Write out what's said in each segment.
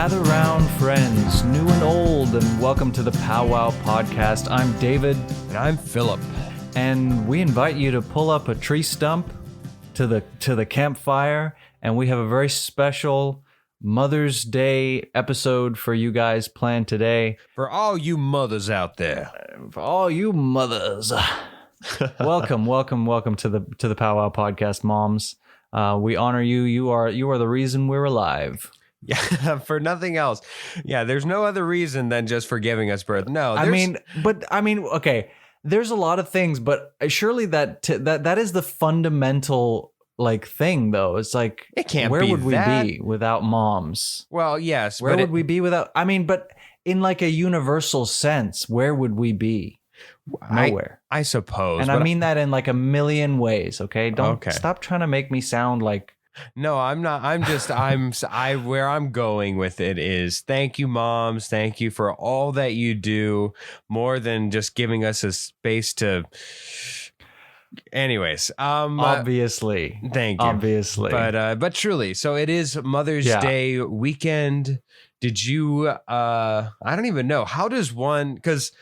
Gather round, friends, new and old, and welcome to the POWWOW podcast. I'm David. And I'm Philip. And we invite you to pull up a tree stump to the campfire, and we have a very special Mother's Day episode for you guys planned today. For all you mothers out there. For all you mothers. welcome to the POWWOW podcast, moms. We honor you. You are the reason we're alive. Yeah, for nothing else. Yeah, there's no other reason than just for giving us birth. No, I mean, okay. There's a lot of things, but surely that is the fundamental thing, though. It's like, it can't. Where be would we that. be without moms? Well, yes. Where would we be without? I mean, but in like a universal sense, where would we be? Nowhere. I suppose. And I mean that in like a million ways. Okay, don't stop trying to make me sound like. No, I'm not. Where I'm going with it is thank you, moms. Thank you for all that you do, more than just giving us a space to. Anyways, obviously, thank you. Obviously, but truly, so it is Mother's Day weekend. Did you? I don't even know. How does one? Because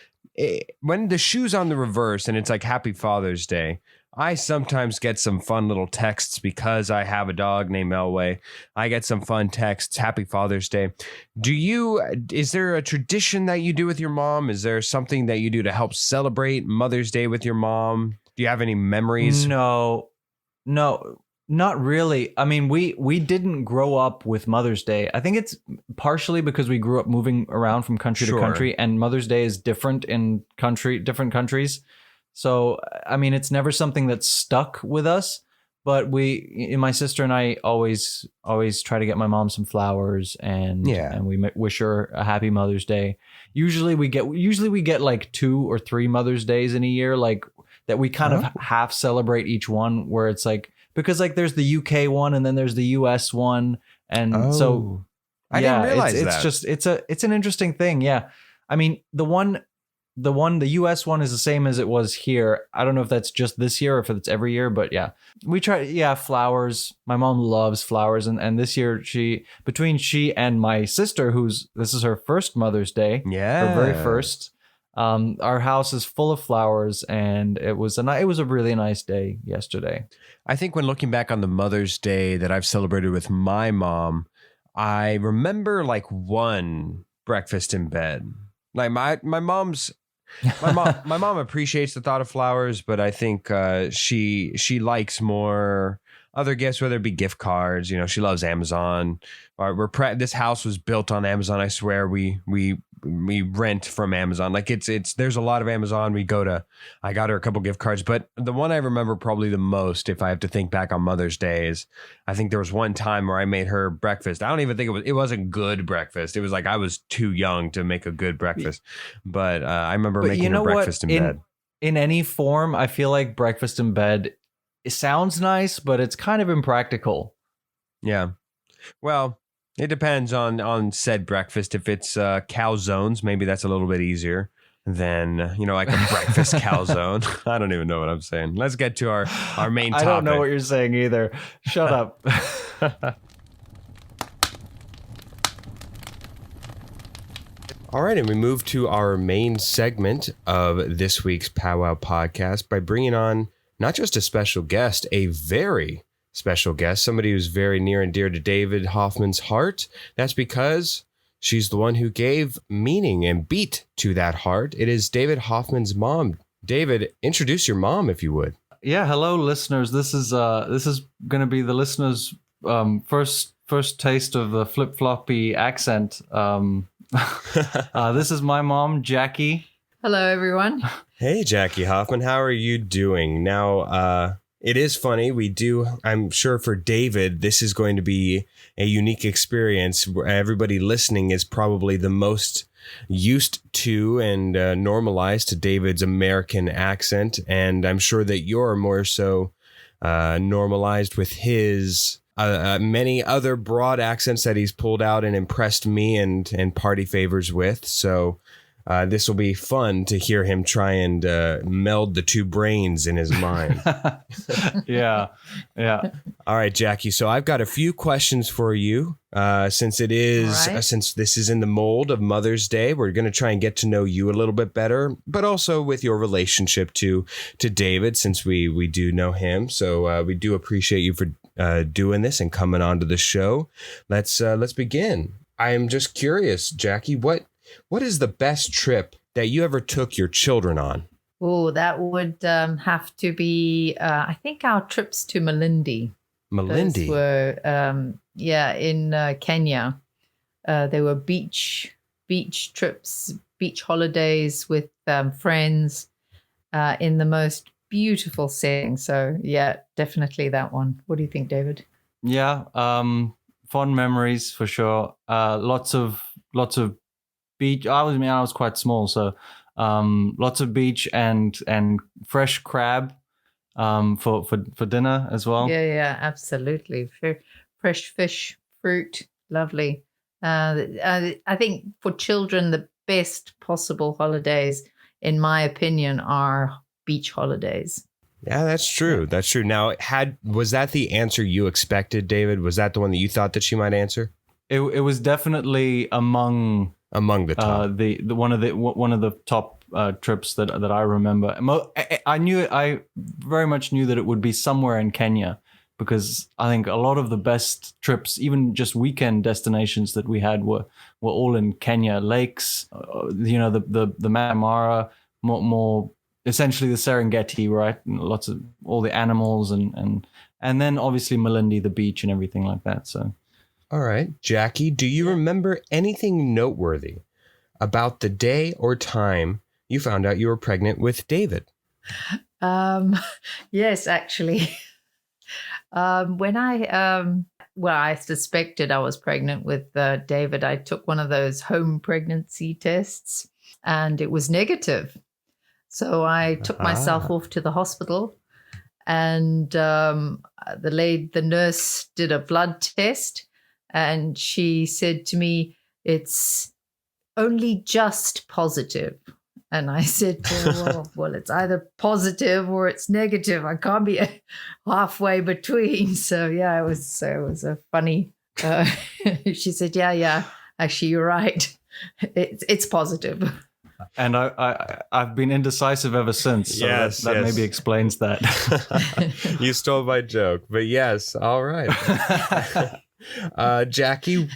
when the shoe's on the reverse and it's like Happy Father's Day. I sometimes get some fun little texts because I have a dog named Elway. I get some fun texts. Happy Father's Day. Is there a tradition that you do with your mom? Is there something that you do to help celebrate Mother's Day with your mom? Do you have any memories? No, not really. I mean, we didn't grow up with Mother's Day. I think it's partially because we grew up moving around from country to country, and Mother's Day is different in different countries. So, I mean, it's never something that's stuck with us, but my sister and I always try to get my mom some flowers and we wish her a happy Mother's Day. Usually we get like 2 or 3 Mother's Days in a year, like that we kind of half celebrate each one, where it's like, because like there's the UK one and then there's the US one. And so I didn't realize it's an interesting thing. Yeah. I mean, the US one is the same as it was here. I don't know if that's just this year or if it's every year, but yeah. We try, flowers. My mom loves flowers. And this year between she and my sister, this is her first Mother's Day. Yeah. Her very first. Our house is full of flowers, and it was a really nice day yesterday. I think when looking back on the Mother's Day that I've celebrated with my mom, I remember like one breakfast in bed. Like my mom appreciates the thought of flowers, but I think she likes more other gifts, whether it be gift cards. You know, she loves Amazon. This house was built on Amazon. I swear we rent from Amazon. Like there's a lot of Amazon. I got her a couple gift cards, but the one I remember probably the most, if I have to think back on Mother's Day, is I think there was one time where I made her breakfast. I don't even think it wasn't good breakfast. It was like I was too young to make a good breakfast, but I remember making her breakfast in bed. In any form, I feel like breakfast in bed, it sounds nice, but it's kind of impractical. Yeah. Well, it depends on said breakfast. If it's calzones, maybe that's a little bit easier than, like a breakfast calzone. I don't even know what I'm saying. Let's get to our main topic. I don't know what you're saying either. Shut up. All right, and we move to our main segment of this week's POWWOW podcast by bringing on not just a special guest, a very special guest, somebody who's very near and dear to David Hoffman's heart. That's because she's the one who gave meaning and beat to that heart. It is David Hoffman's mom. David, introduce your mom, if you would. Yeah, hello, listeners. This is going to be the listeners' first taste of the flip-floppy accent. This is my mom, Jackie. Hello, everyone. Hey, Jackie Hoffman. How are you doing? Now, it is funny. I'm sure for David, this is going to be a unique experience. Everybody listening is probably the most used to and normalized to David's American accent. And I'm sure that you're more so normalized with his many other broad accents that he's pulled out and impressed me and party favors with. So This will be fun to hear him try and meld the two brains in his mind. Yeah. All right, Jackie. So I've got a few questions for you. Since this is in the mold of Mother's Day, we're going to try and get to know you a little bit better, but also with your relationship to David, since we do know him. So we do appreciate you for doing this and coming onto the show. Let's begin. I am just curious, Jackie, what is the best trip that you ever took your children on? Oh, that would have to be, I think, our trips to Malindi. Those were, in Kenya. They were beach trips, beach holidays with friends in the most beautiful setting. So, yeah, definitely that one. What do you think, David? Yeah, fond memories for sure. Lots of beach. I was quite small, so lots of beach and fresh crab for dinner as well. Yeah, absolutely. Fresh fish, fruit, lovely. I think for children, the best possible holidays, in my opinion, are beach holidays. Yeah, that's true. That's true. Now, was that the answer you expected, David? Was that the one that you thought that she might answer? It was definitely among the top. The one of the top trips that I remember. I very much knew that it would be somewhere in Kenya, because I think a lot of the best trips, even just weekend destinations that we had, were all in Kenya. Lakes, the Masai Mara, more essentially the Serengeti, right? And lots of all the animals and then obviously Malindi, the beach and everything like that. So. All right. Jackie, do you remember anything noteworthy about the day or time you found out you were pregnant with David? Yes, actually. When I suspected I was pregnant with David, I took one of those home pregnancy tests and it was negative. So I took myself off to the hospital and the nurse did a blood test. And she said to me, it's only just positive. And I said to her, well, it's either positive or it's negative. I can't be halfway between. So, yeah, it was a funny. She said, yeah, actually, you're right. It's positive. And I've been indecisive ever since. So yes, that maybe explains that. You stole my joke, but yes, all right. Jackie,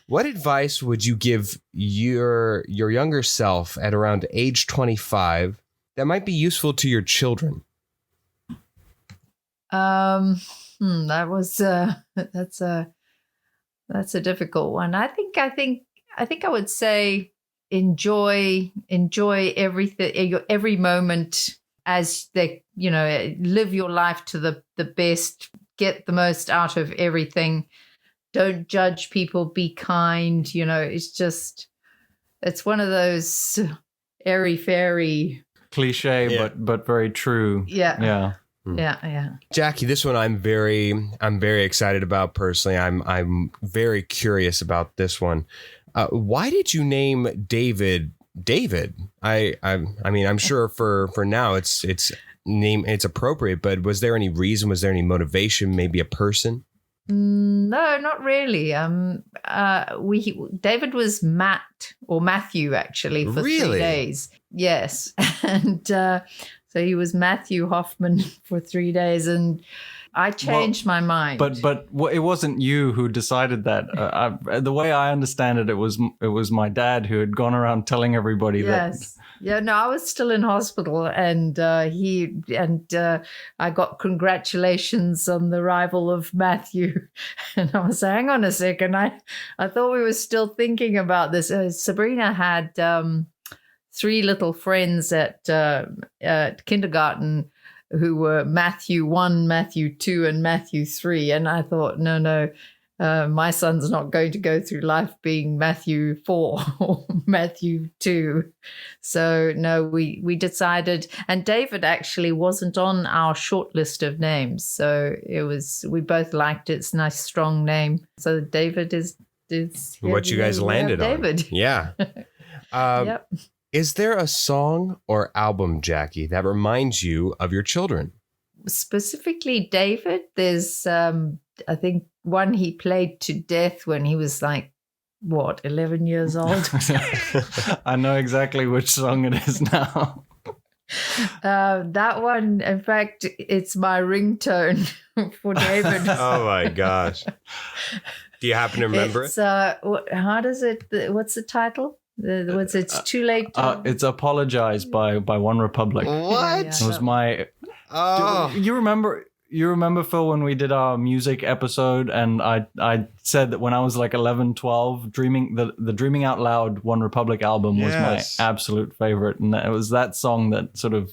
what advice would you give your younger self at around age 25 that might be useful to your children? That's a difficult one. I think I would say enjoy everything, every moment as they, live your life to the best, get the most out of everything. Don't judge people, be kind. It's one of those airy-fairy cliche, but very true. Yeah. Jackie, this one I'm very excited about personally. I'm very curious about this one. Why did you name David? I mean, I'm sure for now it's appropriate, but was there any reason? Was there any motivation? Maybe a person? No, not really. David was Matthew actually for 3 days. Yes, and so he was Matthew Hoffman for 3 days, and I changed my mind. But it wasn't you who decided that. The way I understand it, it was my dad who had gone around telling everybody that. Yeah, no, I was still in hospital, and I got congratulations on the arrival of Matthew, and I was saying, hang on a second, I thought we were still thinking about this. Sabrina had 3 little friends at kindergarten who were Matthew 1, Matthew 2, and Matthew 3, and I thought, no. My son's not going to go through life being Matthew 4 or Matthew 2. So, no, we decided, and David actually wasn't on our short list of names. So we both liked it. It's a nice, strong name. So David is what you guys landed on. David. Yeah. Yep. Is there a song or album, Jackie, that reminds you of your children? Specifically, David, there's, I think, one he played to death when he was like, 11 years old? I know exactly which song it is now. That one, in fact, it's my ringtone for David. Oh my gosh. Do you happen to remember it? How does it, what's the title? It's Too Late. It's Apologize by One Republic. What? It was my... Oh. You remember, Phil, when we did our music episode and I said that when I was like 11, 12, the Dreaming Out Loud One Republic album was my absolute favorite. And it was that song that sort of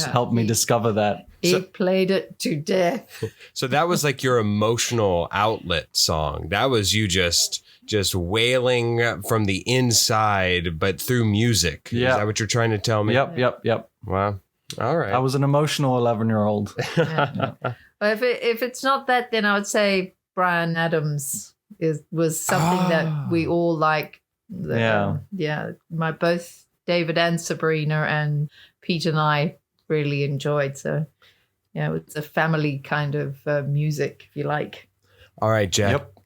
helped me discover that. He played it to death. So that was like your emotional outlet song. That was you just wailing from the inside, but through music. Yeah. Is that what you're trying to tell me? Yep. Wow. All right. I was an emotional 11-year-old. Yeah. But if it's not that, then I would say Bryan Adams was something that we all like. Both David and Sabrina and Pete and I really enjoyed. So, it's a family kind of music, if you like. All right,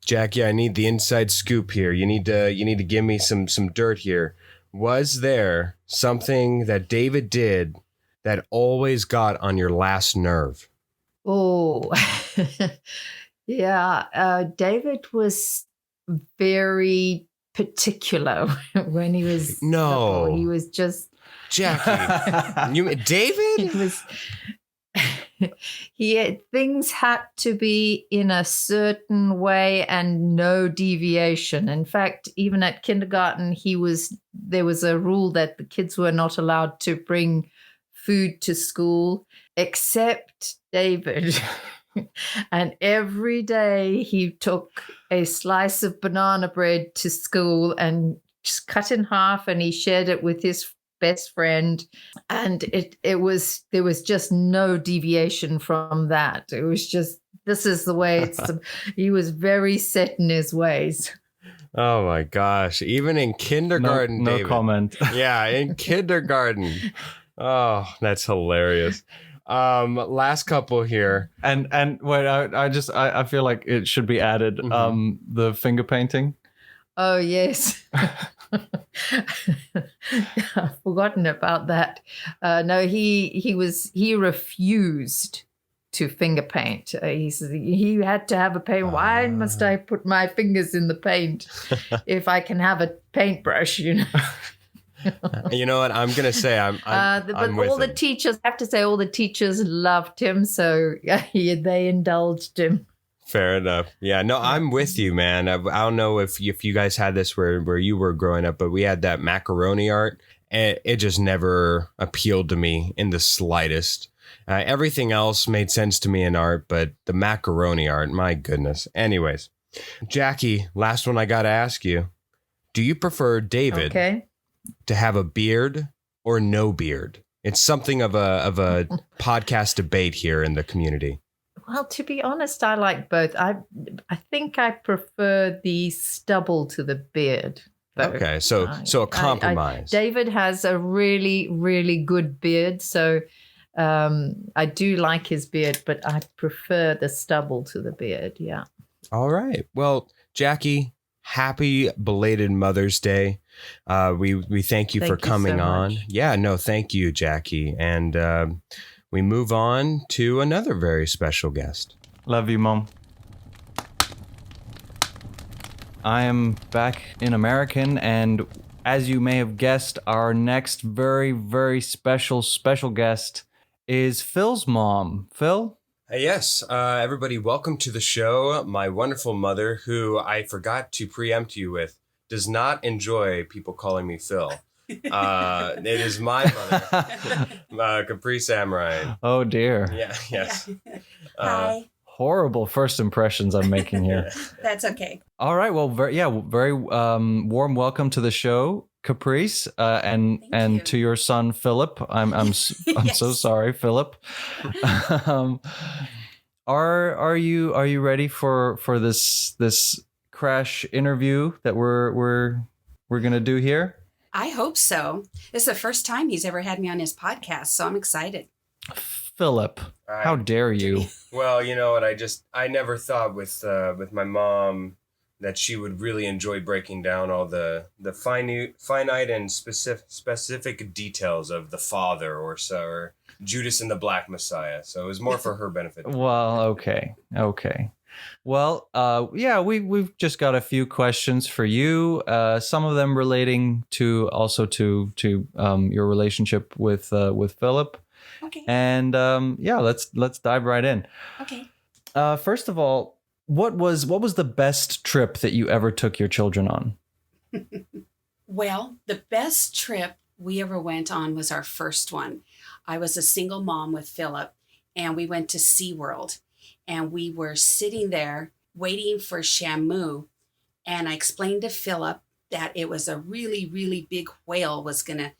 Jackie, I need the inside scoop here. You need to give me some dirt here. Was there something that David did that always got on your last nerve? Oh, yeah. David was very particular when he was. No, he was just Jackie. David? He was. Things had to be in a certain way and no deviation. In fact, even at kindergarten, there was a rule that the kids were not allowed to bring food to school except David. And every day he took a slice of banana bread to school and just cut in half, and he shared it with his best friend. And there was just no deviation from that. It was just, this is the way he was very set in his ways. Oh my gosh. Even in kindergarten, no David. comment. Yeah, in kindergarten. Oh, that's hilarious. Last couple here. And wait, I feel like it should be added. The finger painting. Oh yes. I've forgotten about that. No, he refused to finger paint. He said he had to have a paint. Why must I put my fingers in the paint if I can have a paintbrush? You know what? I'm gonna say I'm with all the him. teachers, I have to say, all the teachers loved him, so they indulged him. Fair enough. Yeah, no, I'm with you, man. I don't know if you guys had this where you were growing up, but we had that macaroni art, and it just never appealed to me in the slightest. Everything else made sense to me in art, but the macaroni art, my goodness. Anyways, Jackie, last one I got to ask you. Do you prefer David to have a beard or no beard? It's something of a podcast debate here in the community. Well, to be honest, I like both. I think I prefer the stubble to the beard. Though. Okay, so a compromise. David has a really, really good beard, so I do like his beard, but I prefer the stubble to the beard. Yeah. All right. Well, Jackie, happy belated Mother's Day. We thank you for coming on. Yeah, no, thank you, Jackie. And we move on to another very special guest. Love you, Mom. I am back in American, and as you may have guessed, our next very, very special guest is Phil's mom. Phil? Yes, everybody, welcome to the show. My wonderful mother, who I forgot to preempt you with, does not enjoy people calling me Phil. It is my mother, Capri Samurai. Oh dear. Yeah. Yes. Hi. Horrible first impressions I'm making here. That's okay. All right. Well, very warm welcome to the show, Caprice, and to your son Philip. I'm so sorry, Philip. Are you ready for this crash interview that we're gonna do here? I hope so. This is the first time he's ever had me on his podcast, so I'm excited. Philip, how dare you? Well, you know what? I never thought with my mom that she would really enjoy breaking down all the finite and specific details of the Father or Judas and the Black Messiah. So it was more for her benefit. Well, okay. Well, yeah, we've just got a few questions for you. Some of them relating to your relationship with Philip. Okay. And yeah, let's dive right in. Okay. First of all, what was the best trip that you ever took your children on? Well, the best trip we ever went on was our first one. I was a single mom with Philip, and we went to SeaWorld. And we were sitting there waiting for Shamu. And I explained to Philip that it was a really, really big whale we're going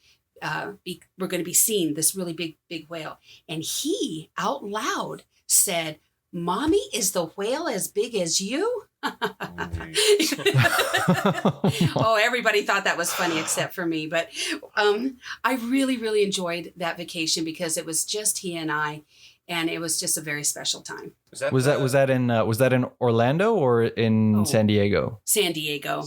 to be seeing this really big whale. And he out loud said, "Mommy, is the whale as big as you?" Oh, everybody thought that was funny except for me. But I really, really enjoyed that vacation because it was just he and I. And it was just a very special time. Was that in Orlando or in San Diego? San Diego.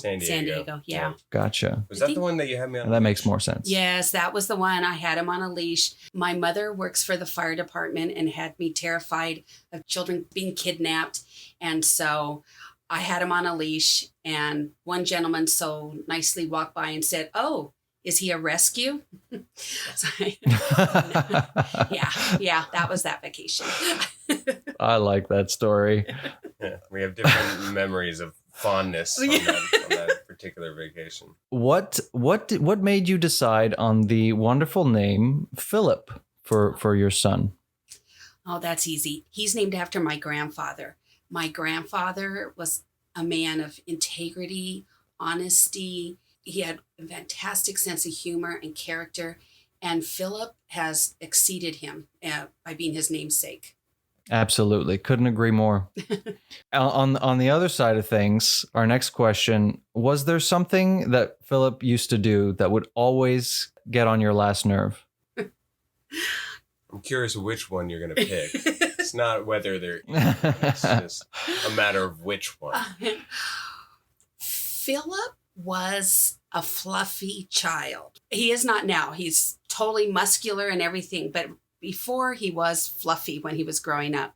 Yeah. Gotcha. Was that the one that you had me on? That makes more sense. Yes, that was the one. I had him on a leash. My mother works for the fire department and had me terrified of children being kidnapped. And so I had him on a leash. And one gentleman so nicely walked by and said, "Oh, is he a rescue?" Yeah, that was that vacation. I like that story. Yeah, we have different memories of fondness on that particular vacation. What made you decide on the wonderful name Philip for your son? Oh, that's easy. He's named after my grandfather. My grandfather was a man of integrity, honesty. He had a fantastic sense of humor and character, and Philip has exceeded him by being his namesake. Absolutely. Couldn't agree more. On the other side of things, our next question, was there something that Philip used to do that would always get on your last nerve? I'm curious which one you're going to pick. It's not whether they're even, it's just a matter of which one. Philip was a fluffy child. He is not now. He's totally muscular and everything, but before he was fluffy when he was growing up.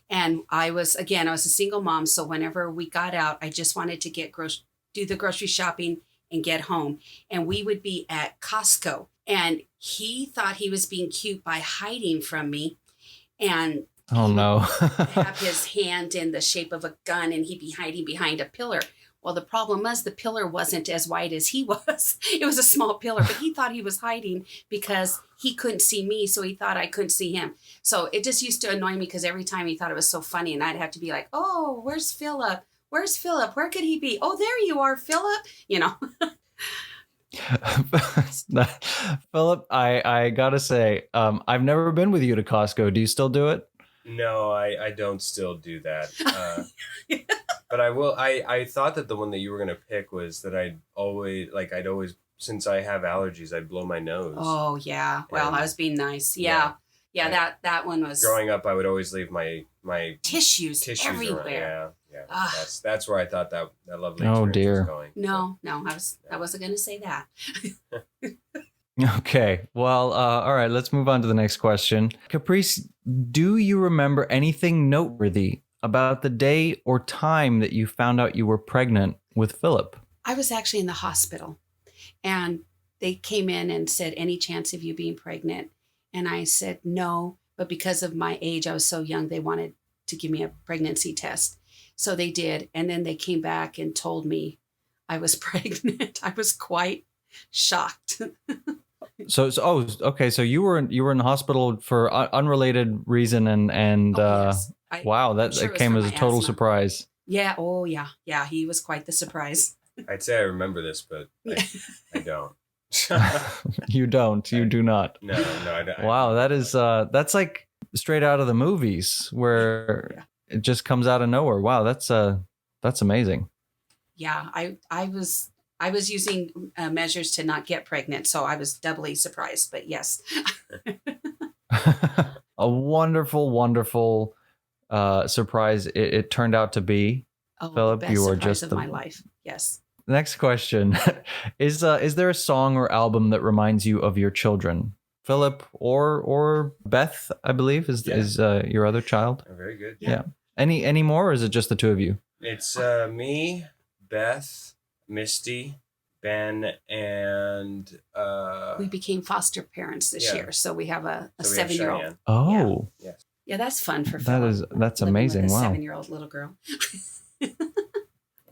And I was a single mom, so whenever we got out, I just wanted to do the grocery shopping and get home. And we would be at Costco, and he thought he was being cute by hiding from me. And oh no. have his hand in the shape of a gun, and he'd be hiding behind a pillar. Well, the problem was the pillar wasn't as wide as he was. It was a small pillar, but he thought he was hiding because he couldn't see me, so he thought I couldn't see him. So it just used to annoy me because every time he thought it was so funny, and I'd have to be like, "Oh, where's Philip? Where's Philip? Where could he be? Oh, there you are, Philip." You know. Philip, I gotta say, I've never been with you to Costco. Do you still do it? No, I don't still do that. But I will. I thought that the one that you were going to pick was that I'd always, since I have allergies, I'd blow my nose. Oh, yeah. Well, I was being nice. Yeah. That one was. Growing up, I would always leave my tissues everywhere. Around. Yeah. That's where I thought that lovely oh, experience dear. was going. No, I wasn't going to say that. Okay. Well, all right. Let's move on to the next question. Caprice, do you remember anything noteworthy about the day or time that you found out you were pregnant with Philip? I was actually in the hospital, and they came in and said, "Any chance of you being pregnant?" And I said, "No," but because of my age, I was so young, they wanted to give me a pregnancy test. So they did. And then they came back and told me I was pregnant. I was quite shocked. Okay. So you were in the hospital for unrelated reason, and yes. wow, that sure came as a total asthma. Surprise. Yeah. Oh, yeah. Yeah. He was quite the surprise. I'd say I remember this, but I don't. You don't. You do not. No, I don't. Wow, that's like straight out of the movies where it just comes out of nowhere. Wow, that's amazing. Yeah, I I was using measures to not get pregnant, so I was doubly surprised. But yes. A wonderful, wonderful surprise it turned out to be. Oh, Philip, the best you are surprise just of my life. Yes. Next question. Is there a song or album that reminds you of your children? Philip or Beth, I believe, is your other child. Oh, very good. Yeah. Any more, or is it just the two of you? It's me, Beth, Misty, Ben, and We became foster parents this year, so we have a so we have 7-year-old. Cheyenne. Oh, Yes. Yeah, that's fun for that's living amazing. with a Wow. 7-year-old little girl. Well,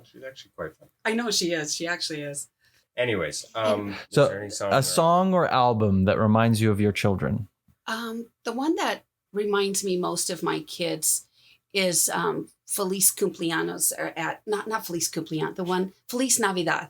she's actually quite fun. I know she is. She actually is. Anyways, So is there any song a song or album that reminds you of your children? The one that reminds me most of my kids is Feliz Cumpleaños, or not Feliz Cumpleaños, the one Feliz Navidad,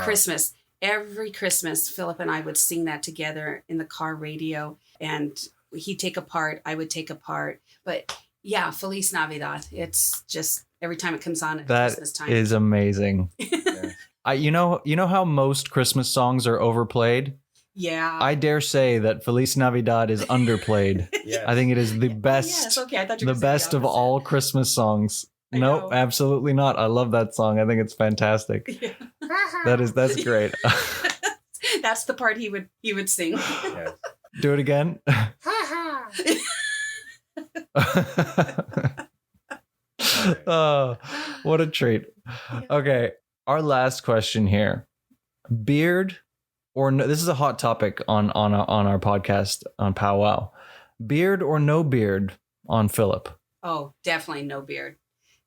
Christmas. Every Christmas, Philip and I would sing that together in the car radio, and he'd take a part, I would take a part. But yeah, Feliz Navidad. It's just every time it comes on at Christmas time. That is amazing. Yeah. You know how most Christmas songs are overplayed? Yeah. I dare say that Feliz Navidad is underplayed. Yes. I think it is the best, Yes, okay. I thought you were the gonna say best of opposite. all Christmas songs. I Nope, know. absolutely not. I love that song. I think it's fantastic. Yeah. That's great. That's the part he would sing. Yeah. Do it again. Oh, what a treat. Okay, our last question here. Beard or no, this is a hot topic on our podcast on POWWOW. Beard or no beard on Philip? Oh, definitely no beard.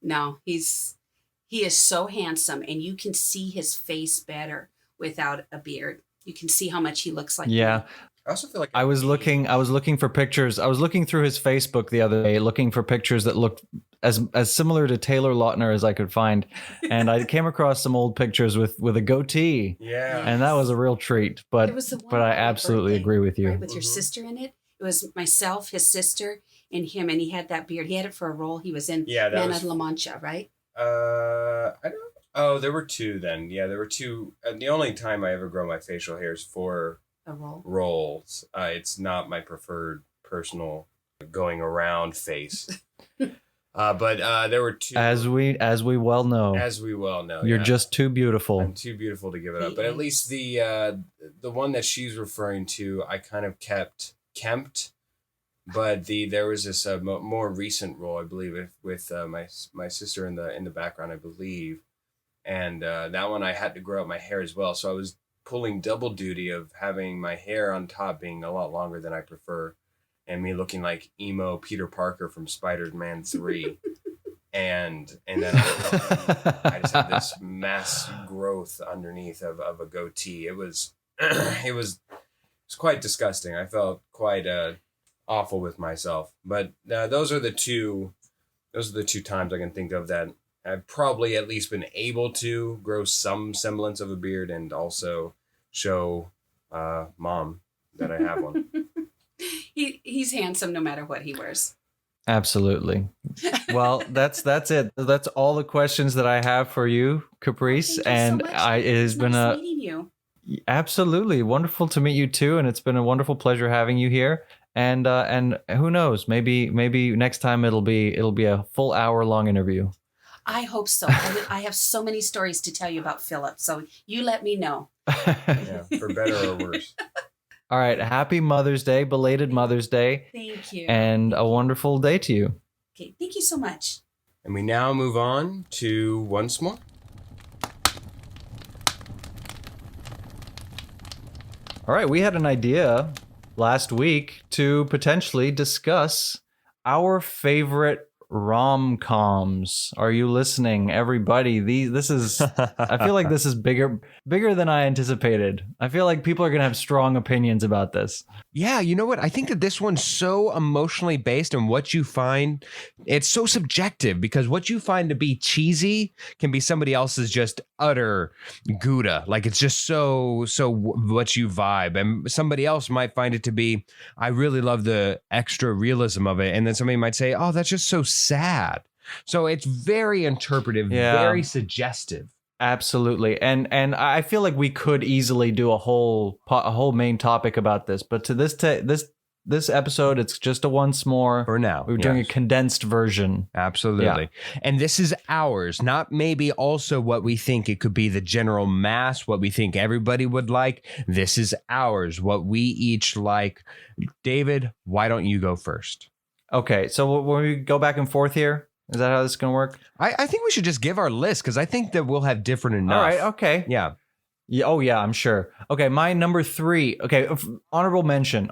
No, he is so handsome, and you can see his face better without a beard. You can see how much he looks like Yeah. me. I also feel like I was looking for pictures. I was looking through his Facebook the other day, looking for pictures that looked as similar to Taylor Lautner as I could find. And I came across some old pictures with a goatee. Yeah. And that was a real treat. But It was the one but I on my absolutely birthday, agree with you. right, with your sister in it. It was myself, his sister, and him, and he had that beard. He had it for a role. He was in Yeah, that Man was- of La Mancha, right? I don't. Oh, there were two then. Yeah, there were two. The only time I ever grow my facial hair is for A role. roles. It's not my preferred personal going around face. But there were two. As we well know, as we well know, you're yeah. just too beautiful. I'm too beautiful to give it up. But at least the one that she's referring to, I kind of kept kempt. But there was this more recent role, I believe, with my sister in the background, I believe, and that one I had to grow out my hair as well. So I was pulling double duty of having my hair on top being a lot longer than I prefer, and me looking like emo Peter Parker from Spider-Man 3. And then I just had this mass growth underneath of a goatee. It was it was quite disgusting. I felt quite awful with myself. But those are the two times I can think of that I've probably at least been able to grow some semblance of a beard and also show mom that I have one. He's handsome no matter what he wears. Absolutely. Well, that's it. That's all the questions that I have for you, Caprice. Thank you so And much. it has It's been nice meeting you. absolutely wonderful to meet you too, and it's been a wonderful pleasure having you here. And who knows, maybe next time it'll be a full hour-long interview. I hope so. I have so many stories to tell you about Philip, so you let me know. Yeah, for better or worse. All right, happy Mother's Day, belated Mother's Day, Thank you. and a wonderful day to you. Okay, thank you so much. And we now move on to once more. All right, we had an idea last week to potentially discuss our favorite rom-coms. Are you listening, everybody? This is I feel like this is bigger than I anticipated. I feel like people are going to have strong opinions about this. Yeah, you know what? I think that this one's so emotionally based on what you find. It's so subjective because what you find to be cheesy can be somebody else's just utter gouda. Like it's just so what you vibe. And somebody else might find it to be, I really love the extra realism of it. And then somebody might say, oh, that's just so sad. So it's very interpretive, Yeah. very suggestive. Absolutely. And I feel like we could easily do a whole main topic about this, but to this episode, it's just a once more. For now. We're doing a condensed version. Absolutely. Yeah. And this is ours, not maybe also what we think it could be the general mass, what we think everybody would like. This is ours, what we each like. David, why don't you go first? Okay. So when we go back and forth here, is that how this is going to work? I think we should just give our list because I think that we'll have different enough. All right. Okay. Yeah. Yeah. Oh, yeah, I'm sure. Okay. My number 3. Okay. Honorable mention.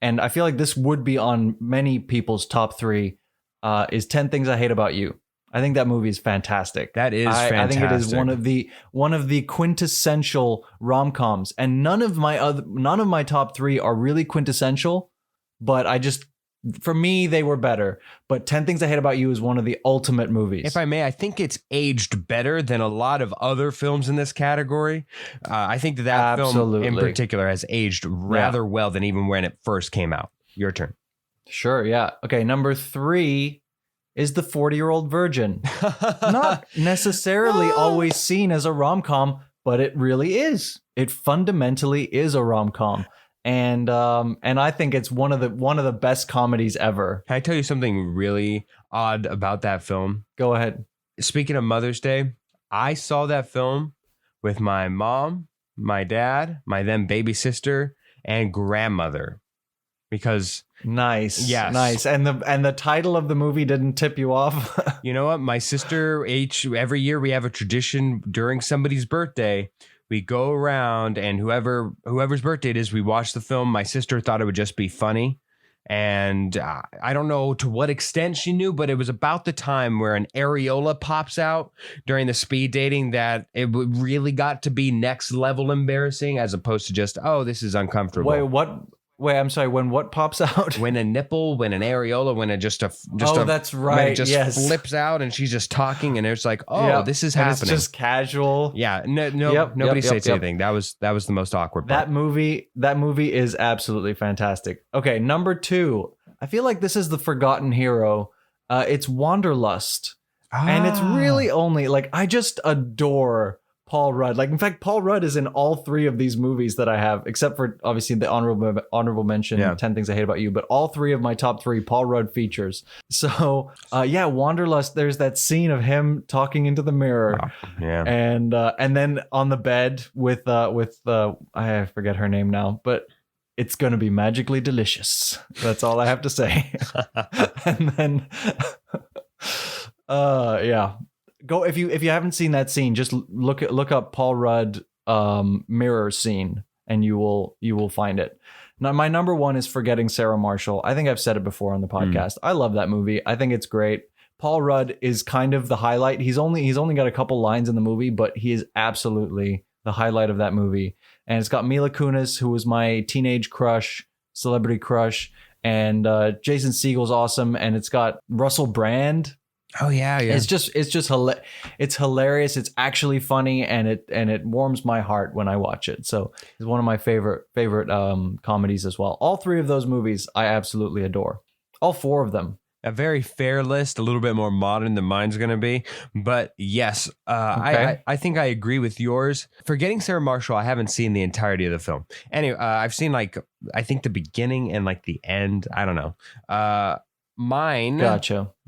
And I feel like this would be on many people's top 3 is 10 Things I Hate About You. I think that movie is fantastic. That is fantastic. I think it is one of the quintessential rom-coms. And none of my top 3 are really quintessential, but for me, they were better. But 10 Things I Hate About You is one of the ultimate movies. If I may, I think it's aged better than a lot of other films in this category. I think that film in particular has aged rather well than even when it first came out. Your turn. Sure, yeah. Okay, number 3 is The 40-Year-Old Virgin. Not necessarily always seen as a rom-com, but it really is. It fundamentally is a rom-com. And I think it's one of the best comedies ever. Can I tell you something really odd about that film? Go ahead. Speaking of Mother's Day, I saw that film with my mom, my dad, my then baby sister, and grandmother. Because nice. Yes. And the title of the movie didn't tip you off. You know what? My sister, every year we have a tradition during somebody's birthday. We go around and whoever's birthday it is, we watch the film. My sister thought it would just be funny. And I don't know to what extent she knew, but it was about the time where an areola pops out during the speed dating that it really got to be next level embarrassing as opposed to just, oh, this is uncomfortable. Wait, what? Wait, I'm sorry. When what pops out? When a nipple, when an areola, when it that's right. When it just flips out and she's just talking and it's like, oh, this is happening. It's just casual. Yeah. Nobody says anything. That was the most awkward part. That movie is absolutely fantastic. Okay, number 2. I feel like this is the forgotten hero. It's Wanderlust. And it's really only like I just adore Paul Rudd. Like, in fact, Paul Rudd is in all 3 of these movies that I have, except for obviously the honorable mention, 10 Things I Hate About You. But all 3 of my top 3 Paul Rudd features. So, Wanderlust. There's that scene of him talking into the mirror, and then on the bed with I forget her name now, but it's gonna be magically delicious. That's all I have to say. And then, Go if you haven't seen that scene, just look up Paul Rudd mirror scene and you will find it. Now, my number 1 is Forgetting Sarah Marshall. I think I've said it before on the podcast. I love that movie. I think it's great. Paul Rudd is kind of the highlight. He's only got a couple lines in the movie, but he is absolutely the highlight of that movie. And it's got Mila Kunis, who was my teenage crush, celebrity crush, and Jason Segel's awesome, and it's got Russell Brand. Oh yeah. It's hilarious. It's actually funny, and it warms my heart when I watch it. So it's one of my favorite comedies as well. All 3 of those movies I absolutely adore. All 4 of them. A very fair list, a little bit more modern than mine's going to be. But yes, okay. I think I agree with yours. Forgetting Sarah Marshall, I haven't seen the entirety of the film. Anyway, I've seen I think the beginning and the end. I don't know. Gotcha.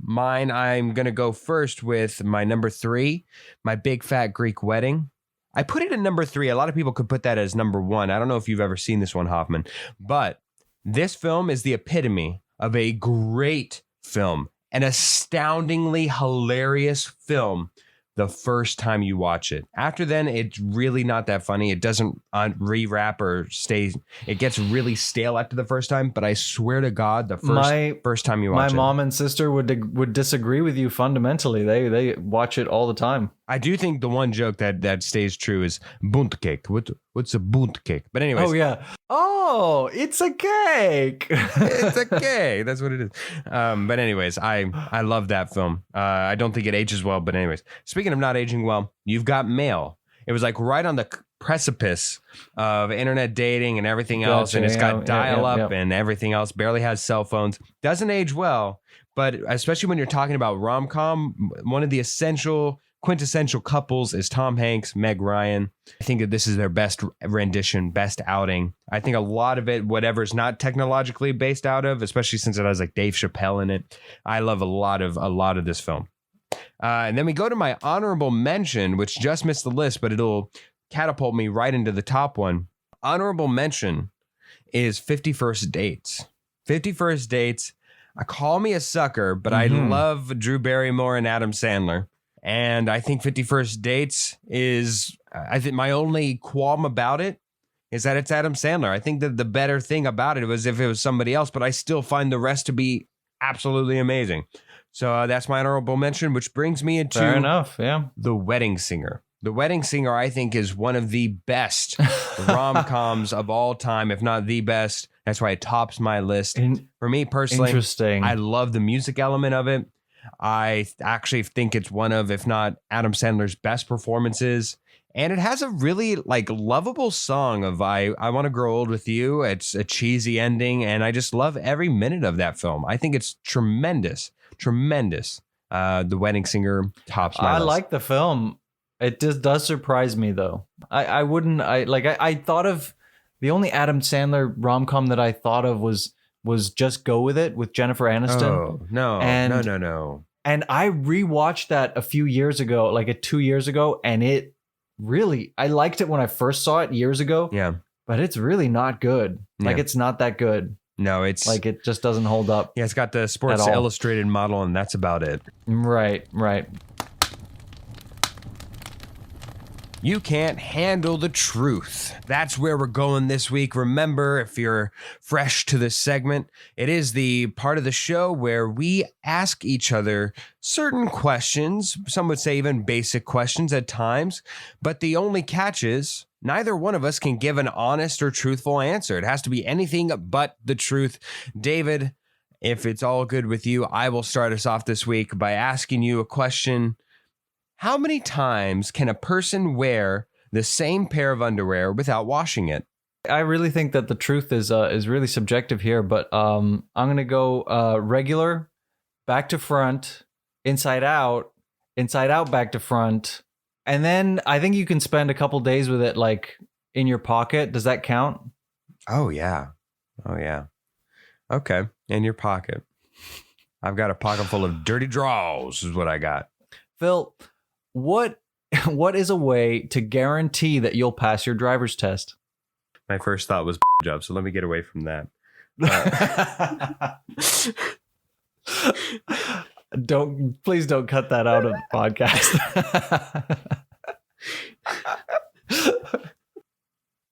Mine, I'm going to go first with my number 3, My Big Fat Greek Wedding. I put it at number 3. A lot of people could put that as number 1. I don't know if you've ever seen this one, Hoffman, but this film is the epitome of a great film, an astoundingly hilarious film the first time you watch it. After then, it's really not that funny. It doesn't rewrap or stay. It gets really stale after the first time. But I swear to God, the first time you watch it. My mom and sister would disagree with you fundamentally. They watch it all the time. I do think the one joke that stays true is bunt cake. What's a bunt cake? But anyways. Oh, yeah. Oh, it's a cake. It's a cake. That's what it is. But anyways, I love that film. I don't think it ages well. But anyways, speaking of not aging well, You've Got Mail. It was like right on the precipice of internet dating and everything else. And it's got dial-up and everything else. Barely has cell phones. Doesn't age well. But especially when you're talking about rom-com, one of the essential quintessential couples is Tom Hanks, Meg Ryan. I think that this is their best rendition, best outing. I think a lot of it, whatever's not technologically based out of, especially since it has like Dave Chappelle in it, I love a lot of this film. And then we go to my honorable mention, which just missed the list, but it'll catapult me right into the top one. Honorable mention is 50 First Dates. 50 First Dates. Call me a sucker, but I love Drew Barrymore and Adam Sandler. And I think 50 First Dates is, I think my only qualm about it is that it's Adam Sandler. I think that the better thing about it was if it was somebody else, but I still find the rest to be absolutely amazing. So that's my honorable mention, which brings me into Fair enough, yeah. The Wedding Singer. The Wedding Singer, I think, is one of the best rom-coms of all time, if not the best. That's why it tops my list. For me personally, Interesting. I love the music element of it. I actually think it's one of, if not Adam Sandler's best performances. And it has a really like lovable song of I Want to Grow Old With You. It's a cheesy ending, and I just love every minute of that film. I think it's tremendous. The Wedding Singer tops my list. I like the film. It just does surprise me though. I thought of the only Adam Sandler rom-com that I thought of was Just Go With It with Jennifer Aniston. Oh, no. And I rewatched that a few years ago, like 2 years ago, and it really, I liked it when I first saw it years ago. Yeah. But it's really not good. Like it's not that good. No, it's like it just doesn't hold up. Yeah, it's got the Sports Illustrated model, and that's about it. Right. You can't handle the truth. That's where we're going this week. Remember, if you're fresh to this segment, it is the part of the show where we ask each other certain questions. Some would say even basic questions at times. But the only catch is neither one of us can give an honest or truthful answer. It has to be anything but the truth. David, if it's all good with you, I will start us off this week by asking you a question. How many times can a person wear the same pair of underwear without washing it? I really think that the truth is really subjective here, but I'm going to go regular, back to front, inside out, back to front. And then I think you can spend a couple days with it like in your pocket. Does that count? Oh, yeah. Okay. In your pocket. I've got a pocket full of dirty drawers is what I got. Phil, what is a way to guarantee that you'll pass your driver's test? My first thought was job, so let me get away from that. Please don't cut that out of the podcast.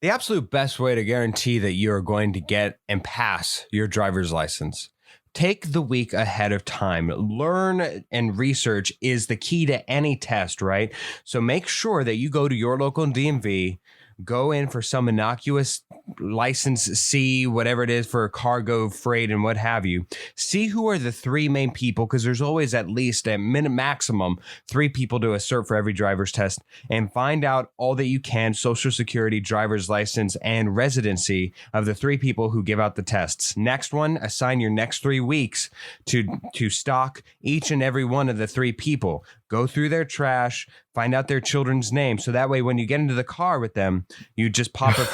The absolute best way to guarantee that you're going to get and pass your driver's license. Take the week ahead of time. Learn and research is the key to any test, right? So make sure that you go to your local DMV, go in for some innocuous license C, whatever it is for cargo, freight, and what have you. See who are the three main people, because there's always at least a maximum 3 people to assert for every driver's test, and find out all that you can, social security, driver's license, and residency of the 3 people who give out the tests. Next one, assign your next 3 weeks to stalk each and every one of the 3 people. Go through their trash, find out their children's names. So that way, when you get into the car with them, you just pop a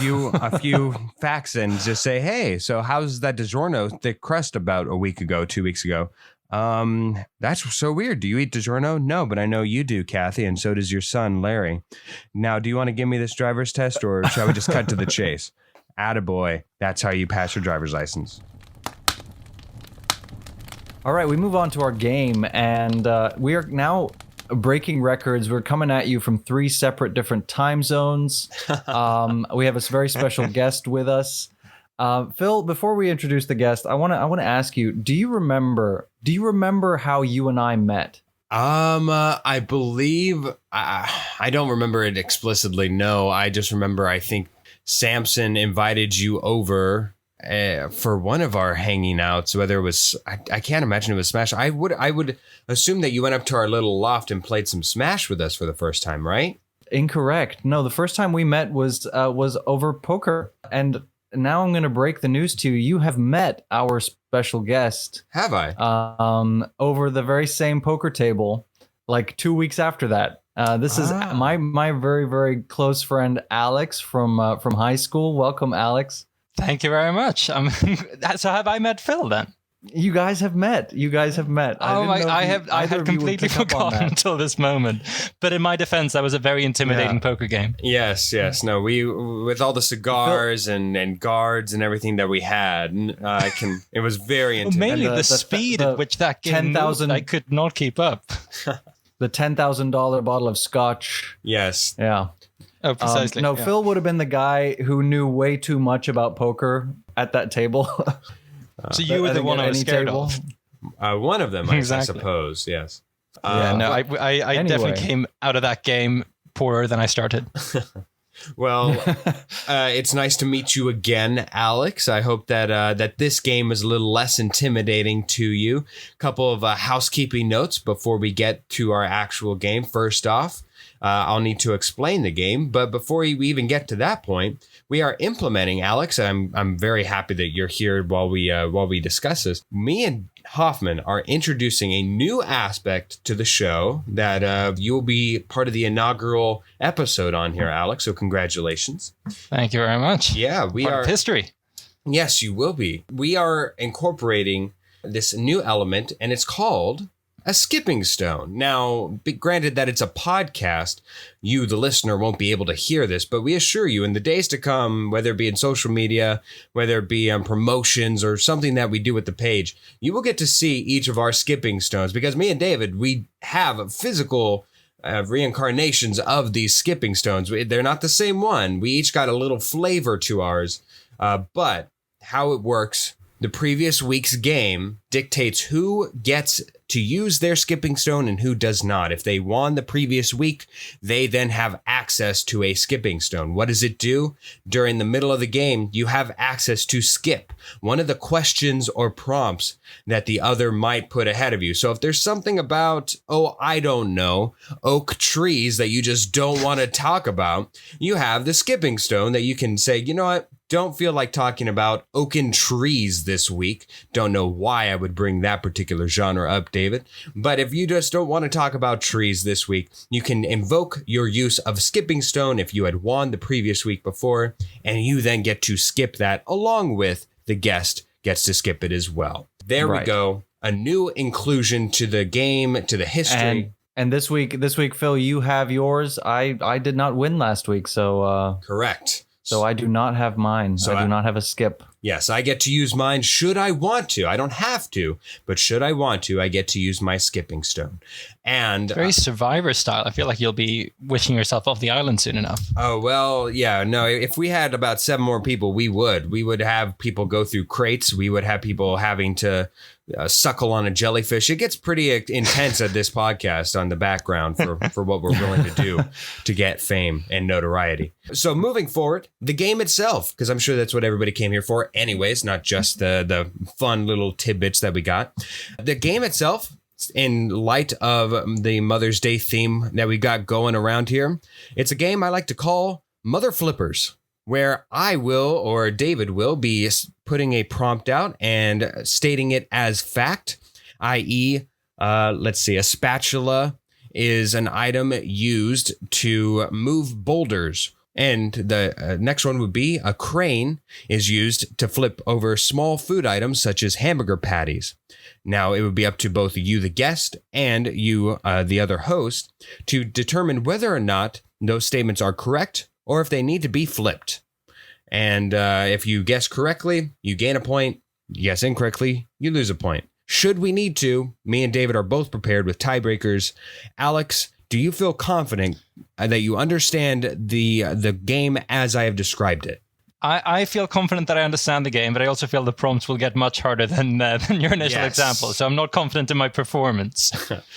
few facts and just say, hey, so how's that DiGiorno thick crust about 2 weeks ago? That's so weird. Do you eat DiGiorno? No, but I know you do, Kathy, and so does your son, Larry. Now, do you want to give me this driver's test, or shall we just cut to the chase? Attaboy. That's how you pass your driver's license. All right, we move on to our game, and we are now breaking records. We're coming at you from 3 separate different time zones. We have a very special guest with us. Phil, before we introduce the guest, I want to ask you, do you remember how you and I met? I believe I don't remember it explicitly. No, I just remember I think Samson invited you over for one of our hanging outs, whether it was, I can't imagine it was Smash. I would assume that you went up to our little loft and played some Smash with us for the first time, right? Incorrect. No, the first time we met was over poker, and now I'm going to break the news to you. You have met our special guest. Have I? Over the very same poker table, like 2 weeks after that. This is my very, very close friend Alex from high school. Welcome, Alex. Thank you very much. So have I met Phil then? You guys have met. I had completely forgotten until this moment. But in my defense, that was a very intimidating poker game. Yes. No, we with all the cigars and guards and everything that we had, it was very intimidating. Mainly the speed at which that game moved, I could not keep up. The $10,000 bottle of scotch. Yes. Yeah. Oh, precisely. Phil would have been the guy who knew way too much about poker at that table. So you were the one I was scared of. One of them, I suppose. Yes. I definitely came out of that game poorer than I started. Well, it's nice to meet you again, Alex. I hope that this game is a little less intimidating to you. A couple of housekeeping notes before we get to our actual game. First off, I'll need to explain the game, but before we even get to that point, we are implementing, Alex. I'm very happy that you're here while we discuss this. Me and Hoffman are introducing a new aspect to the show that you'll be part of the inaugural episode on here, Alex. So congratulations. Thank you very much. Yeah, we part are of history. Yes, you will be. We are incorporating this new element, and it's called a skipping stone. Now, granted that it's a podcast, you, the listener, won't be able to hear this, but we assure you in the days to come, whether it be in social media, whether it be on promotions or something that we do with the page, you will get to see each of our skipping stones, because me and David, we have physical reincarnations of these skipping stones. They're not the same one. We each got a little flavor to ours, but how it works, the previous week's game dictates who gets to use their skipping stone and who does not. If they won the previous week, they then have access to a skipping stone. What does it do? During the middle of the game, you have access to skip one of the questions or prompts that the other might put ahead of you. So if there's something about, I don't know, oak trees that you just don't want to talk about, you have the skipping stone that you can say, you know what? Don't feel like talking about oaken trees this week. Don't know why I would bring that particular genre up, David. But if you just don't want to talk about trees this week, you can invoke your use of skipping stone if you had won the previous week before, and you then get to skip that along with the guest gets to skip it as well. There we go. A new inclusion to the game, to the history. And this week, Phil, you have yours. I did not win last week, so correct. So I do not have mine. So I do not have a skip. Yes, I get to use mine should I want to. I don't have to, but should I want to, I get to use my skipping stone. And very Survivor style. I feel like you'll be wishing yourself off the island soon enough. Oh, well, yeah, no, if we had about 7 more people, we would have people go through crates. We would have people having to suckle on a jellyfish. It gets pretty intense at this podcast on the background for what we're willing to do to get fame and notoriety. So moving forward, the game itself, because I'm sure that's what everybody came here for anyways, not just the fun little tidbits that we got. The game itself, in light of the Mother's Day theme that we got going around here, it's a game I like to call Mother Flippers, where I will, or David will, be putting a prompt out and stating it as fact, i.e., let's see, a spatula is an item used to move boulders. And the next one would be a crane is used to flip over small food items such as hamburger patties. Now, it would be up to both you, the guest, and you, the other host, to determine whether or not those statements are correct or if they need to be flipped. And if you guess correctly, you gain a point. You guess incorrectly, you lose a point. Should we need to, me and David are both prepared with tiebreakers. Alex, do you feel confident that you understand the game as I have described it? I feel confident that I understand the game, but I also feel the prompts will get much harder than your initial example. So I'm not confident in my performance.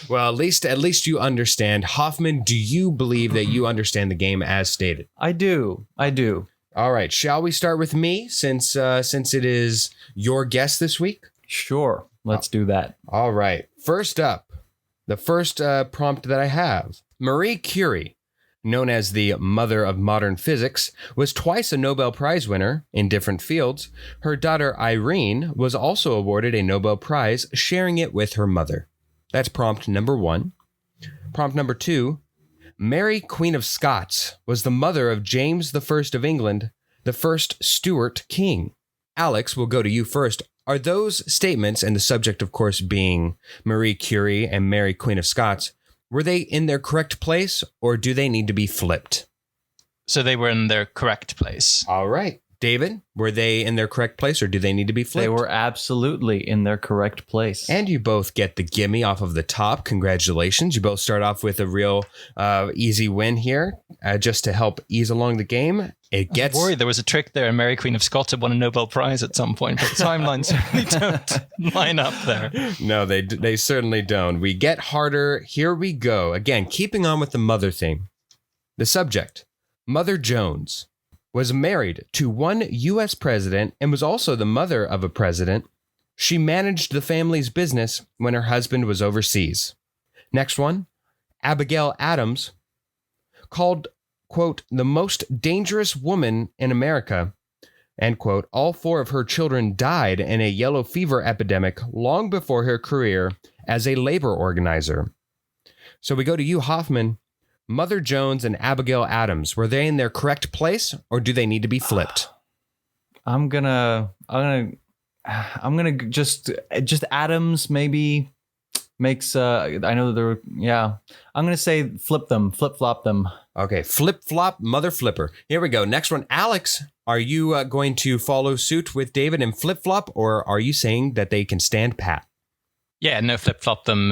Well, at least you understand. Hoffman, do you believe that you understand the game as stated? I do. All right. Shall we start with me since it is your guest this week? Sure. Let's do that. All right. First up, the first prompt that I have. Marie Curie, known as the mother of modern physics, was twice a Nobel Prize winner in different fields. Her daughter Irene was also awarded a Nobel Prize, sharing it with her mother. That's prompt number 1. Prompt number 2. Mary, Queen of Scots, was the mother of James I of England, the first Stuart king. Alex, we'll go to you first. Are those statements, and the subject, of course, being Marie Curie and Mary, Queen of Scots, were they in their correct place, or do they need to be flipped? So they were in their correct place. All right. David, were they in their correct place, or do they need to be flipped? They were absolutely in their correct place. And you both get the gimme off of the top. Congratulations. You both start off with a real easy win here, just to help ease along the game. It gets... I was worried there was a trick there, and Mary Queen of Scots had won a Nobel Prize at some point, but the timelines certainly don't line up there. No, they certainly don't. We get harder. Here we go. Again, keeping on with the mother theme. The subject, Mother Jones, was married to one U.S. president and was also the mother of a president. She managed the family's business when her husband was overseas. Next one, Abigail Adams, called, quote, the most dangerous woman in America, end quote. All 4 of her children died in a yellow fever epidemic long before her career as a labor organizer. So we go to you, Hoffman. Mother Jones and Abigail Adams, were they in their correct place, or do they need to be flipped? I'm gonna just Adams maybe makes I know there were, yeah. I'm gonna say flip flop them. Okay, flip flop, mother flipper. Here we go. Next one, Alex. Are you going to follow suit with David and flip flop, or are you saying that they can stand pat? Yeah, no, flip-flop them.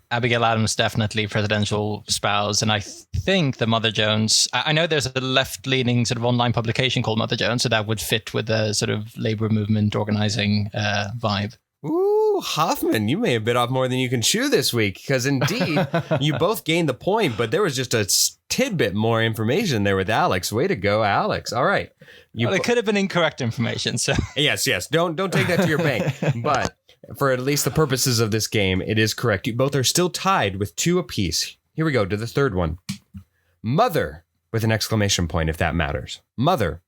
Abigail Adams, definitely presidential spouse. And I think the Mother Jones, I know there's a left-leaning sort of online publication called Mother Jones, so that would fit with the sort of labor movement organizing vibe. Ooh, Hoffman, you may have bit off more than you can chew this week, because indeed, you both gained the point, but there was just a tidbit more information there with Alex. Way to go, Alex. All right. Well, it could have been incorrect information, so... Yes. Don't take that to your bank. But for at least the purposes of this game, it is correct. You both are still tied with 2 apiece. Here we go to the third one. Mother, with an exclamation point if that matters. Mother.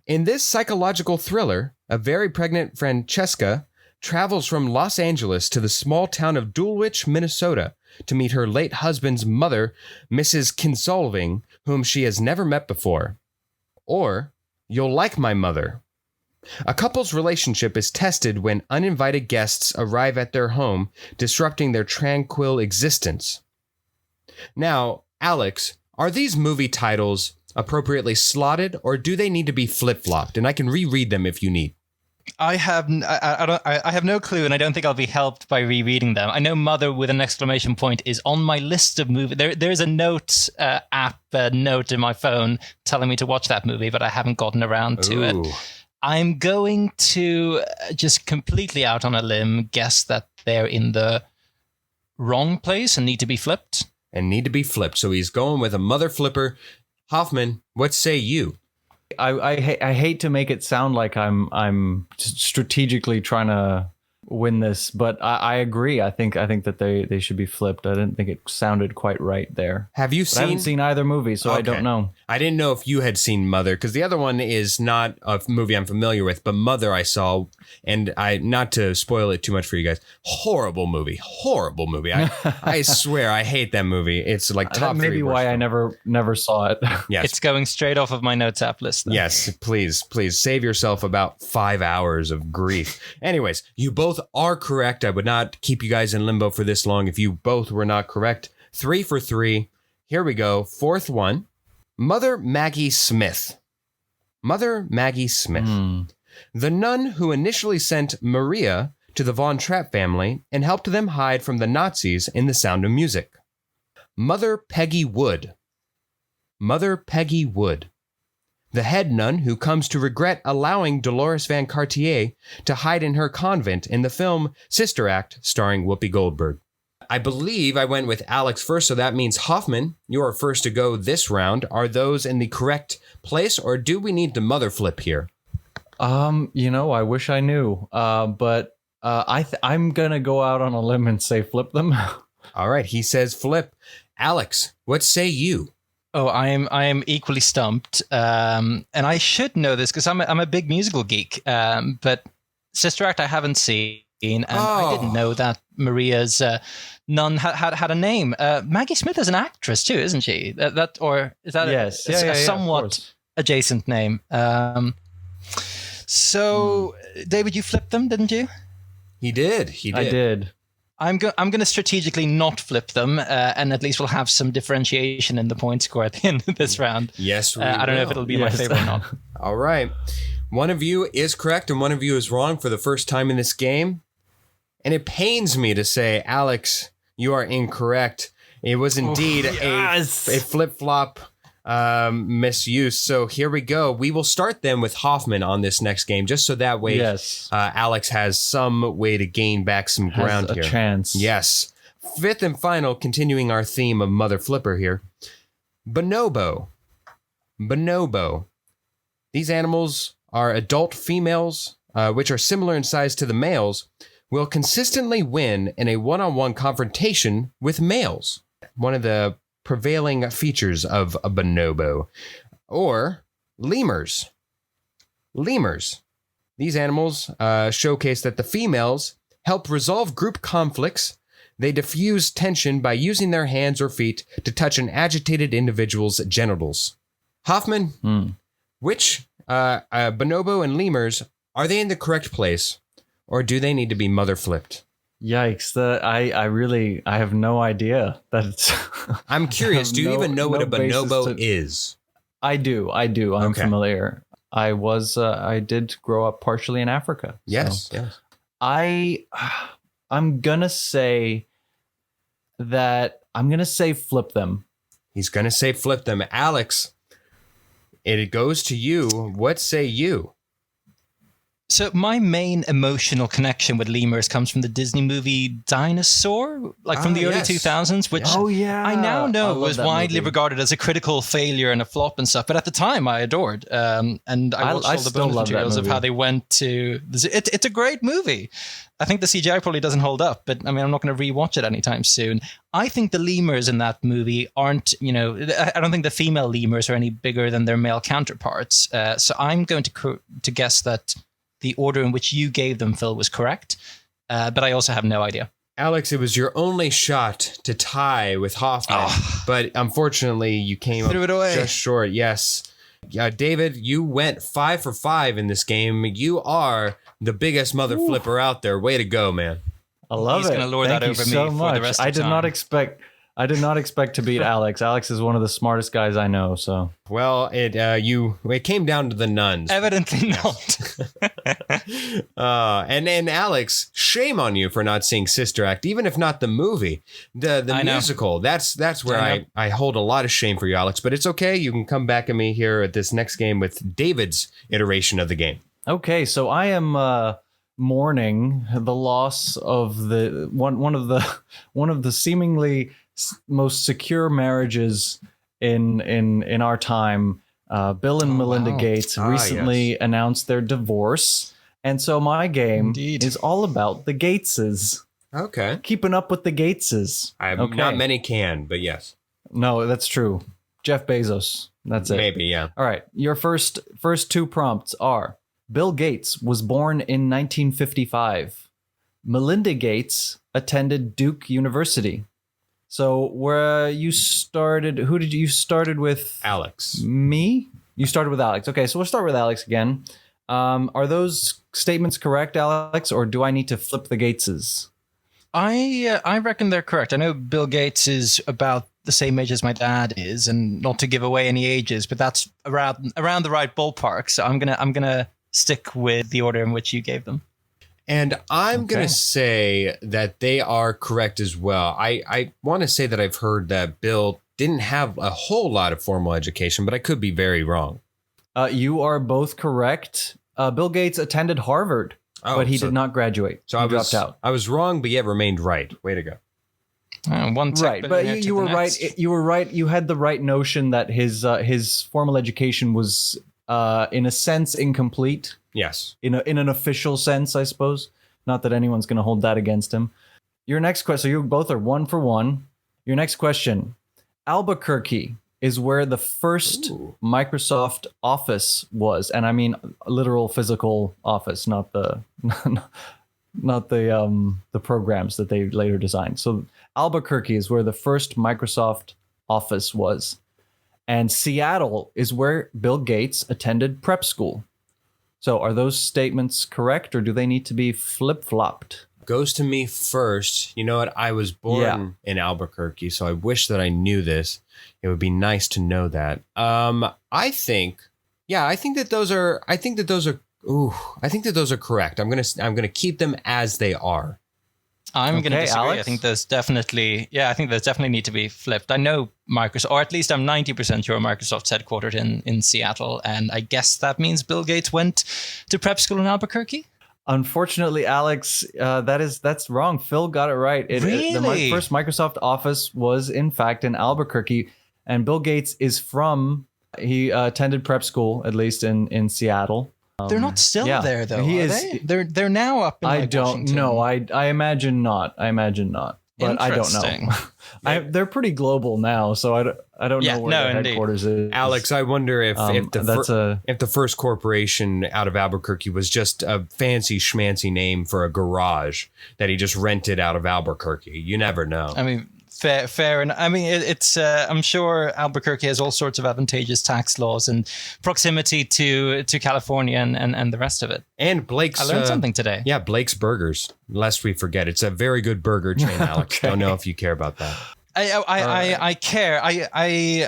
In this psychological thriller, a very pregnant Francesca travels from Los Angeles to the small town of Dulwich, Minnesota, to meet her late husband's mother, Mrs. Kinsolving, whom she has never met before. Or, You'll Like My Mother. A couple's relationship is tested when uninvited guests arrive at their home, disrupting their tranquil existence. Now, Alex, are these movie titles appropriately slotted, or do they need to be flip-flopped? And I can reread them if you need. I have no clue, and I don't think I'll be helped by rereading them. I know Mother with an exclamation point is on my list of movies. There's a note app note in my phone telling me to watch that movie, but I haven't gotten around to it. I'm going to just completely out on a limb guess that they're in the wrong place and need to be flipped. So he's going with a mother flipper. Hoffman, what say you? I hate to make it sound like I'm strategically trying to win this, but I agree. I think that they should be flipped. I didn't think it sounded quite right there. Have you seen? I haven't seen either movie, so I don't know. I didn't know if you had seen Mother, because the other one is not a movie I'm familiar with, but Mother I saw, and not to spoil it too much for you guys, horrible movie. I swear I hate that movie. It's like top 3. Maybe why I never saw it. Yes. It's going straight off of my notes app list, though. Yes, please save yourself about 5 hours of grief. Anyways, you both are correct. I would not keep you guys in limbo for this long if you both were not correct. 3 for 3. Here we go. Fourth one. Mother Maggie Smith. The nun who initially sent Maria to the Von Trapp family and helped them hide from the Nazis in The Sound of Music. Mother Peggy Wood. The head nun who comes to regret allowing Dolores Van Cartier to hide in her convent in the film Sister Act starring Whoopi Goldberg. I believe I went with Alex first, so that means Hoffman, you are first to go this round. Are those in the correct place, or do we need the mother flip here? I wish I knew, but I'm gonna go out on a limb and say flip them. All right, he says flip. Alex, what say you? Oh, I am equally stumped, and I should know this because I'm a big musical geek. But Sister Act I haven't seen. And I didn't know that Maria's nun had a name. Maggie Smith is an actress too, isn't she? Or is that yes, a somewhat adjacent name? So, David, you flipped them, didn't you? He did. I did. I'm going to strategically not flip them, and at least we'll have some differentiation in the point score at the end of this round. Yes, I don't know if it'll be my favorite or not. All right. One of you is correct and one of you is wrong for the first time in this game. And it pains me to say, Alex, you are incorrect. It was indeed a flip-flop misuse. So here we go. We will start then with Hoffman on this next game, just so that way Alex has some way to gain back some ground here. A chance. Yes. Fifth and final, continuing our theme of Mother Flipper here. Bonobo. These animals are adult females, which are similar in size to the males, will consistently win in a one-on-one confrontation with males. One of the prevailing features of a bonobo. Or lemurs. These animals showcase that the females help resolve group conflicts. They diffuse tension by using their hands or feet to touch an agitated individual's genitals. Hoffman, which bonobo and lemurs, are they in the correct place? Or do they need to be mother flipped? Yikes! I have no idea. I'm curious. Do you even know what a bonobo is? I do. I'm familiar. I did grow up partially in Africa. Yes. I'm gonna say flip them. He's gonna say flip them. Alex, it goes to you. What say you? So my main emotional connection with lemurs comes from the Disney movie Dinosaur, from the early 2000s, which I now know was widely regarded as a critical failure and a flop and stuff. But at the time, I adored. And I watched all the bonus materials of how they went to... It's a great movie. I think the CGI probably doesn't hold up, but I mean, I'm not going to rewatch it anytime soon. I think the lemurs in that movie aren't, I don't think the female lemurs are any bigger than their male counterparts. So I'm going to guess that the order in which you gave them, Phil, was correct, but I also have no idea. Alex, it was your only shot to tie with Hoffman, but unfortunately you came up just short. Yes. David, you went 5 for 5 in this game. You are the biggest mother flipper out there. Way to go, man. I love it. He's going to lure that over me for the rest of the time. I did not expect to beat Alex. Alex is one of the smartest guys I know. So it came down to the nuns. Evidently not. And Alex, shame on you for not seeing Sister Act, even if not the movie, the musical. That's where I hold a lot of shame for you, Alex. But it's okay. You can come back at me here at this next game with David's iteration of the game. Okay, so I am mourning the loss of the one of the seemingly most secure marriages in our time. Bill and Melinda Gates recently announced their divorce, and so my game is all about the Gateses. Okay, keeping up with the Gateses. Not many can, but yes. No, that's true. Jeff Bezos. That's it. Maybe, yeah. All right. Your first 2 prompts are: Bill Gates was born in 1955. Melinda Gates attended Duke University. So where you started, you started with? Alex. Me? You started with Alex. Okay, so we'll start with Alex again. Are those statements correct, Alex, or do I need to flip the Gateses? I reckon they're correct. I know Bill Gates is about the same age as my dad is, and not to give away any ages, but that's around the right ballpark. So I'm gonna stick with the order in which you gave them. And I'm going to say that they are correct as well. I want to say that I've heard that Bill didn't have a whole lot of formal education, but I could be very wrong. You are both correct. Bill Gates attended Harvard, but he did not graduate. So he dropped out. I was wrong, but yet remained right. Way to go. Right, but you were right. You were right. You had the right notion that his formal education was, in a sense, incomplete. Yes. In an official sense, I suppose. Not that anyone's going to hold that against him. Your next question, so you both are 1 for 1. Your next question. Albuquerque is where the first Microsoft Office was. And I mean literal physical office, not the the programs that they later designed. So Albuquerque is where the first Microsoft office was, and Seattle is where Bill Gates attended prep school. So are those statements correct, or do they need to be flip-flopped? Goes to me first. You know what? I was born in Albuquerque, so I wish that I knew this. It would be nice to know that. I think that those are correct. I'm gonna keep them as they are. I'm going to disagree. Alex? I think there's definitely need to be flipped. I know Microsoft, or at least I'm 90% sure Microsoft's headquartered in Seattle, and I guess that means Bill Gates went to prep school in Albuquerque. Unfortunately, Alex, that's wrong. Phil got it right. The first Microsoft office was in fact in Albuquerque, and Bill Gates is he attended prep school, at least in Seattle. They're not still there though. They're now up in I don't Washington. know. I imagine not. But I don't know. They're pretty global now, so I don't know where their headquarters is. Alex, I wonder if the first corporation out of Albuquerque was just a fancy schmancy name for a garage that he just rented out of Albuquerque. You never know. I mean, fair, and I mean it's. I'm sure Albuquerque has all sorts of advantageous tax laws and proximity to California and the rest of it. And Blake's. I learned something today. Yeah, Blake's Burgers. Lest we forget, it's a very good burger chain. Alex, Don't know if you care about that. I care.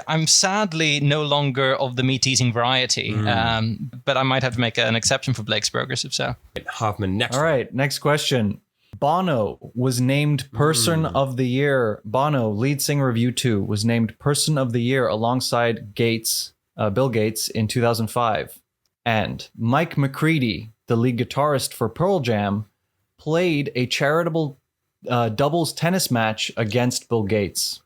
I'm sadly no longer of the meat eating variety, but I might have to make an exception for Blake's Burgers if so. Hoffman, next. All right, next question. Bono was named Person of the Year. Bono, lead singer of U2, was named Person of the Year alongside Bill Gates in 2005. And Mike McCready, the lead guitarist for Pearl Jam, played a charitable doubles tennis match against Bill Gates.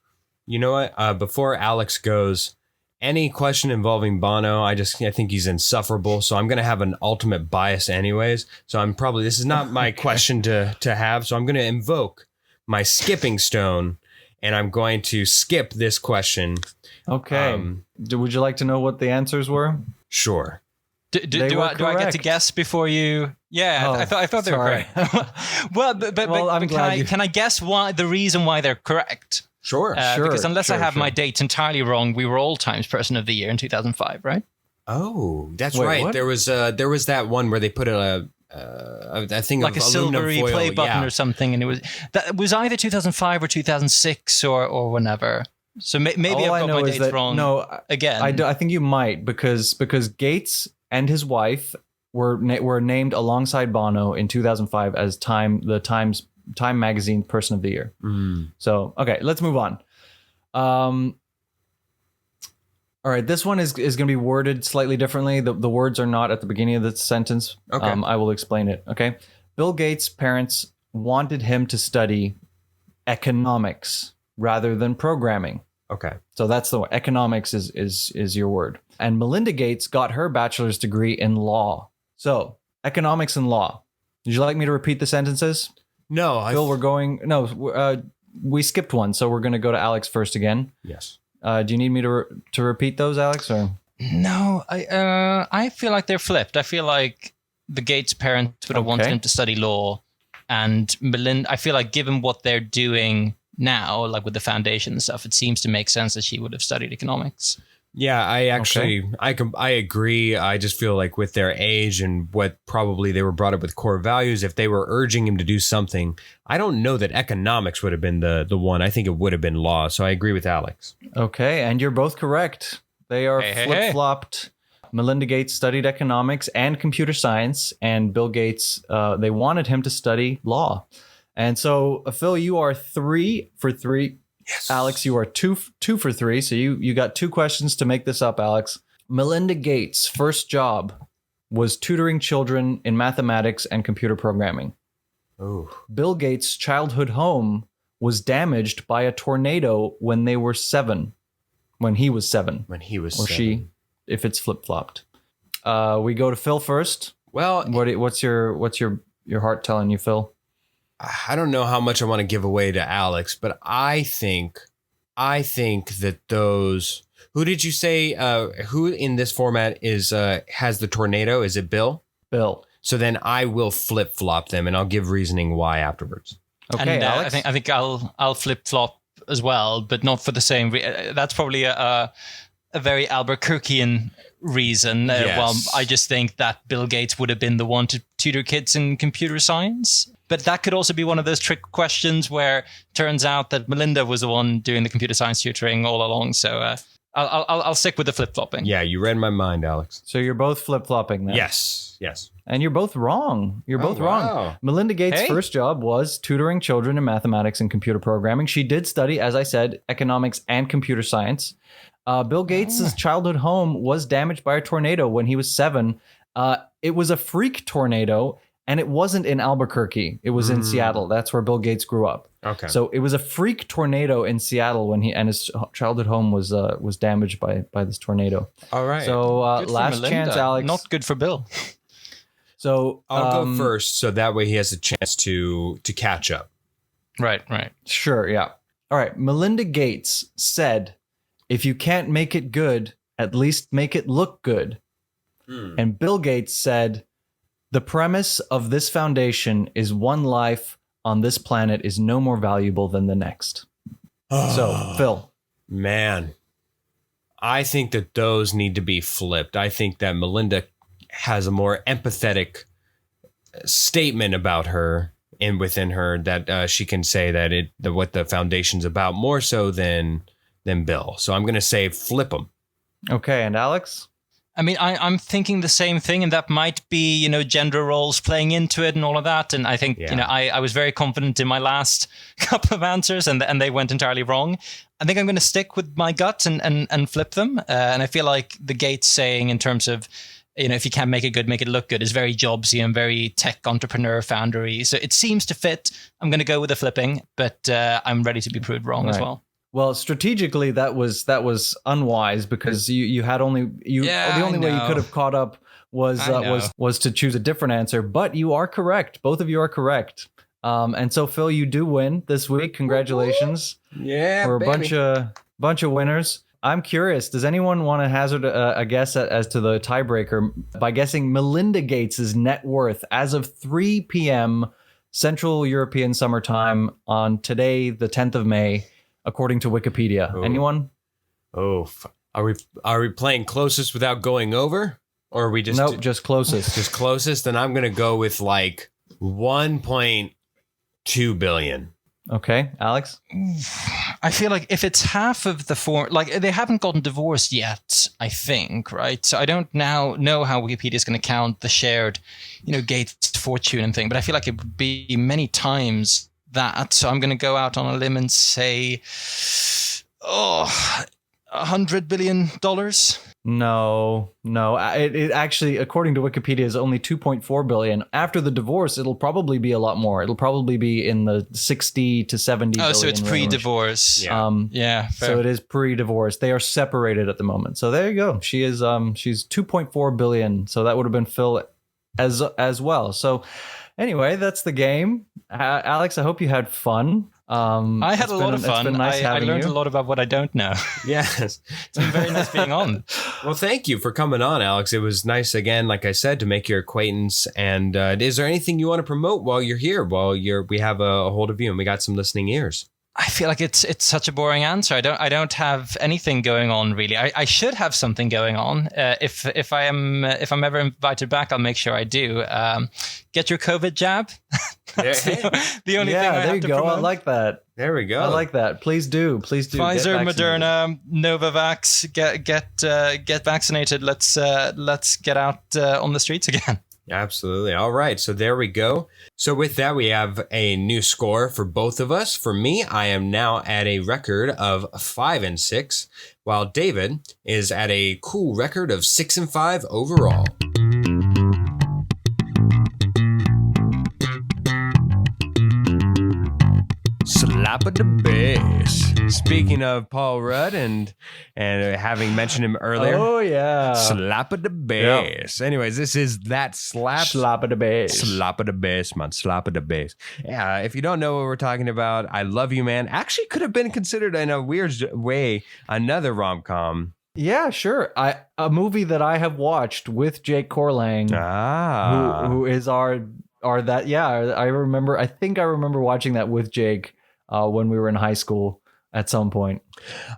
You know what? Before Alex goes, any question involving Bono, I think he's insufferable. So I'm going to have an ultimate bias anyways. So this is not my question to have. So I'm going to invoke my skipping stone, and I'm going to skip this question. Okay. Would you like to know what the answers were? Sure. Do I get to guess before you? Yeah, I thought they were correct. Well, can I guess the reason why they're correct? Sure. Because unless I have my dates entirely wrong, we were all Times Person of the Year in 2005, right? Oh, that's right. What? There was that one where they put a thing like of a silvery foil, play button or something, and it was either 2005 or 2006 or whenever. So maybe I've got my dates wrong. No, again, I think you might because Gates and his wife were named alongside Bono in 2005 as Time Magazine Person of the Year. So, okay, let's move on. All right, this one is going to be worded slightly differently. The words are not at the beginning of the sentence. Okay. I will explain it. Okay. Bill Gates' parents wanted him to study economics rather than programming. Okay. So that's the one. Economics is your word. And Melinda Gates got her bachelor's degree in law. So, economics and law. Would you like me to repeat the sentences? No, Phil, we skipped one, so we're going to go to Alex first again. Yes. Do you need me to repeat those, Alex? Or no, I feel like they're flipped. I feel like the Gates parents would have wanted him to study law, and Melinda. I feel like given what they're doing now, like with the foundation and stuff, it seems to make sense that she would have studied economics. Yeah, I agree. I just feel like with their age and what probably they were brought up with core values, if they were urging him to do something, I don't know that economics would have been the one. I think it would have been law. So I agree with Alex. Okay, and you're both correct. They are flip-flopped. Melinda Gates studied economics and computer science, and Bill Gates, they wanted him to study law. And so, Phil, you are 3 for 3. Yes. Alex, you are 2 for 3. So you got 2 questions to make this up, Alex. Melinda Gates' first job was tutoring children in mathematics and computer programming. Oh. Bill Gates' childhood home was damaged by a tornado when they were 7. When he was 7. Or she, if it's flip-flopped. We go to Phil first. Well, what's your heart telling you, Phil? I don't know how much I want to give away to Alex, but I think that those. Who did you say? Who in this format has the tornado? Is it Bill? Bill. So then I will flip flop them, and I'll give reasoning why afterwards. Okay, And Alex. I think I'll flip flop as well, but not for the same. That's probably a very Albuquerquean reason. Yes. Well, I just think that Bill Gates would have been the one to tutor kids in computer science. But that could also be one of those trick questions where it turns out that Melinda was the one doing the computer science tutoring all along. So I'll stick with the flip flopping. Yeah, you read my mind, Alex. So you're both flip flopping then. Yes. And you're both wrong. You're both wrong. Wow. Melinda Gates' Hey. first job was tutoring children in mathematics and computer programming. She did study, as I said, economics and computer science. Bill Gates' childhood home was damaged by a tornado when he was 7. It was a freak tornado, and it wasn't in Albuquerque. It was in Seattle. That's where Bill Gates grew up. Okay. So it was a freak tornado in Seattle when his childhood home was damaged by this tornado. All right. So Good for last Melinda, chance, Alex. Not good for Bill. So I'll go first, so that way he has a chance to catch up. Right. Sure, yeah. All right. Melinda Gates said, "If you can't make it good, at least make it look good." And Bill Gates said, "The premise of this foundation is one life on this planet is no more valuable than the next." So, Phil. Man, I think that those need to be flipped. I think that Melinda has a more empathetic statement about her and within her that she can say that what the foundation's about more so than Bill. So I'm going to say flip them. Okay, and Alex? I mean, I'm thinking the same thing, and that might be, gender roles playing into it and all of that. And I think, I was very confident in my last couple of answers, and they went entirely wrong. I think I'm going to stick with my gut and flip them. And I feel like the Gates saying in terms of, if you can't make it good, make it look good is very Jobsy and very tech entrepreneur foundery. So it seems to fit. I'm going to go with the flipping, but I'm ready to be proved wrong as well. Well, strategically, that was unwise because you had the only way you could have caught up was to choose a different answer. But you are correct. Both of you are correct. And so, Phil, you do win this week. Congratulations! Yeah, for a bunch of winners. I'm curious. Does anyone want to hazard a guess as to the tiebreaker by guessing Melinda Gates' net worth as of 3 p.m. Central European Summertime on today, the 10th of May? According to Wikipedia. Oh. Anyone? Oh, are we playing closest without going over? Or are we just... Nope, just closest. Just closest? Then I'm going to go with like 1.2 billion. Okay, Alex? I feel like if it's half of the form, like they haven't gotten divorced yet, I think, right? So I don't now know how Wikipedia is going to count the shared, Gates fortune and thing, but I feel like it would be many times that. So I'm going to go out on a limb and say, $100 billion. No. It actually, according to Wikipedia, is only 2.4 billion. After the divorce, it'll probably be a lot more. It'll probably be in the 60 to 70 billion. Oh, so it's range. Pre-divorce. Yeah. Fair. So it is pre-divorce. They are separated at the moment. So there you go. She is she's 2.4 billion. So that would have been Phil as well. So anyway, that's the game. Alex, I hope you had fun. I had a lot of fun. It's been nice I having learned you. a lot about what I don't know. Yes. It's been very nice being on. Well, thank you for coming on, Alex. It was nice again, like I said, to make your acquaintance. And is there anything you want to promote while you're here? We have a hold of you and we got some listening ears. I feel like it's such a boring answer. I don't have anything going on really. I should have something going on. If I'm ever invited back, I'll make sure I do. Get your COVID jab. That's the only thing I have to promote. I like that. There we go. I like that. Please do. Pfizer, Moderna, Novavax. Get vaccinated. Let's get out on the streets again. Absolutely. All right. So there we go. So with that, we have a new score for both of us. For me, I am now at a record of 5-6, while David is at a cool record of 6-5 overall. Slap of the bass. Speaking of Paul Rudd and having mentioned him earlier. Oh yeah. Slap of the bass. Yep. Anyways, this is that slap of the bass. Slap of the bass, man. Slap of the bass. Yeah, if you don't know what we're talking about, I Love You, Man. Actually could have been considered in a weird way another rom-com. Yeah, sure. A movie that I have watched with Jake Corlang, who is our that. Yeah, I remember. I think I remember watching that with Jake when we were in high school at some point.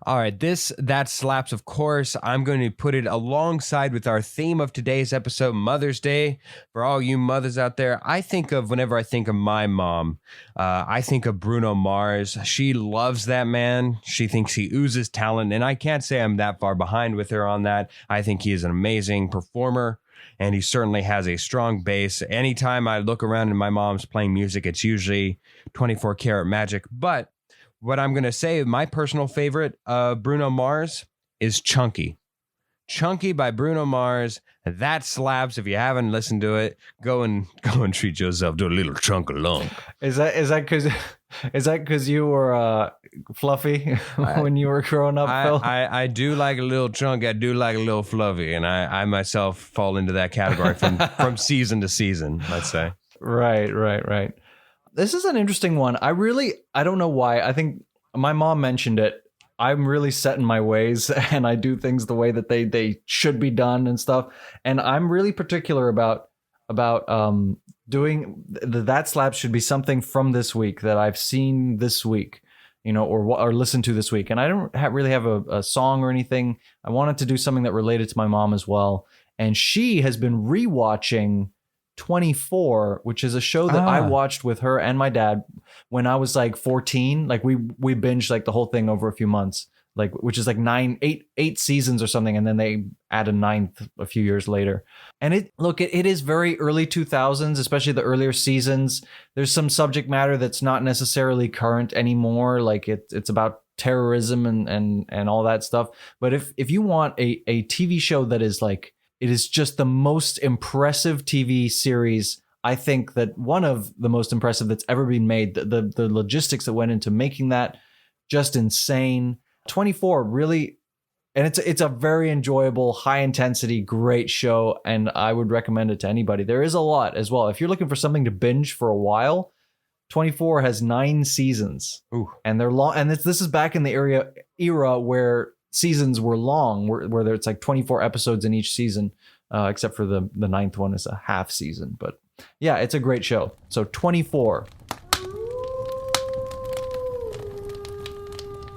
All right, that slaps, of course. I'm going to put it alongside with our theme of today's episode, Mother's Day. For all you mothers out there, whenever I think of my mom, I think of Bruno Mars. She loves that man. She thinks he oozes talent, and I can't say I'm that far behind with her on that. I think he is an amazing performer, and he certainly has a strong bass. Anytime I look around and my mom's playing music, it's usually 24 karat magic. But what I'm going to say, my personal favorite of Bruno Mars is Chunky. Chunky by Bruno Mars. That slaps. If you haven't listened to it, go and treat yourself to a little chunk of lung. Is that because you were fluffy when you were growing up, Phil? I do like a little chunk. I do like a little fluffy, and I myself fall into that category from season to season, let's say. Right. This is an interesting one. I don't know why. I think my mom mentioned it. I'm really set in my ways and I do things the way that they should be done and stuff. And I'm really particular about doing that slap should be something from this week that I've seen this week, or listened to this week. And I don't really have a song or anything. I wanted to do something that related to my mom as well. And she has been rewatching 24, which is a show that I watched with her and my dad when I was like 14. Like we binged like the whole thing over a few months, like which is like 8 seasons or something, and then they add a 9th a few years later. And it is very early 2000s, especially the earlier seasons. There's some subject matter that's not necessarily current anymore, like it's about terrorism and all that stuff. But if you want a TV show that is like, it is just the most impressive TV series, I think that one of the most impressive that's ever been made. The logistics that went into making that, just insane. 24 really, and it's a very enjoyable, high intensity, great show, and I would recommend it to anybody. There is a lot as well. If you're looking for something to binge for a while, 24 has 9 seasons. Ooh. And they're long. And this is back in the era where seasons were long, where it's like 24 episodes in each season, except for the 9th one is a half season. But yeah, it's a great show. So 24.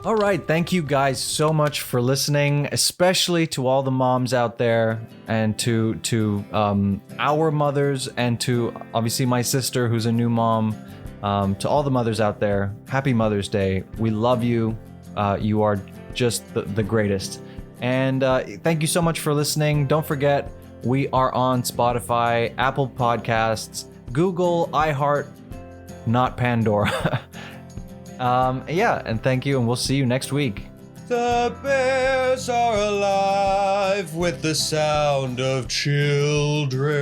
All right, thank you guys so much for listening, especially to all the moms out there, and to our mothers, and to obviously my sister who's a new mom. To all the mothers out there, happy Mother's Day. We love you. You are just the greatest. And thank you so much for listening. Don't forget, we are on Spotify, Apple Podcasts, Google, iHeart, not Pandora. Yeah, and thank you, and we'll see you next week. The bears are alive with the sound of children.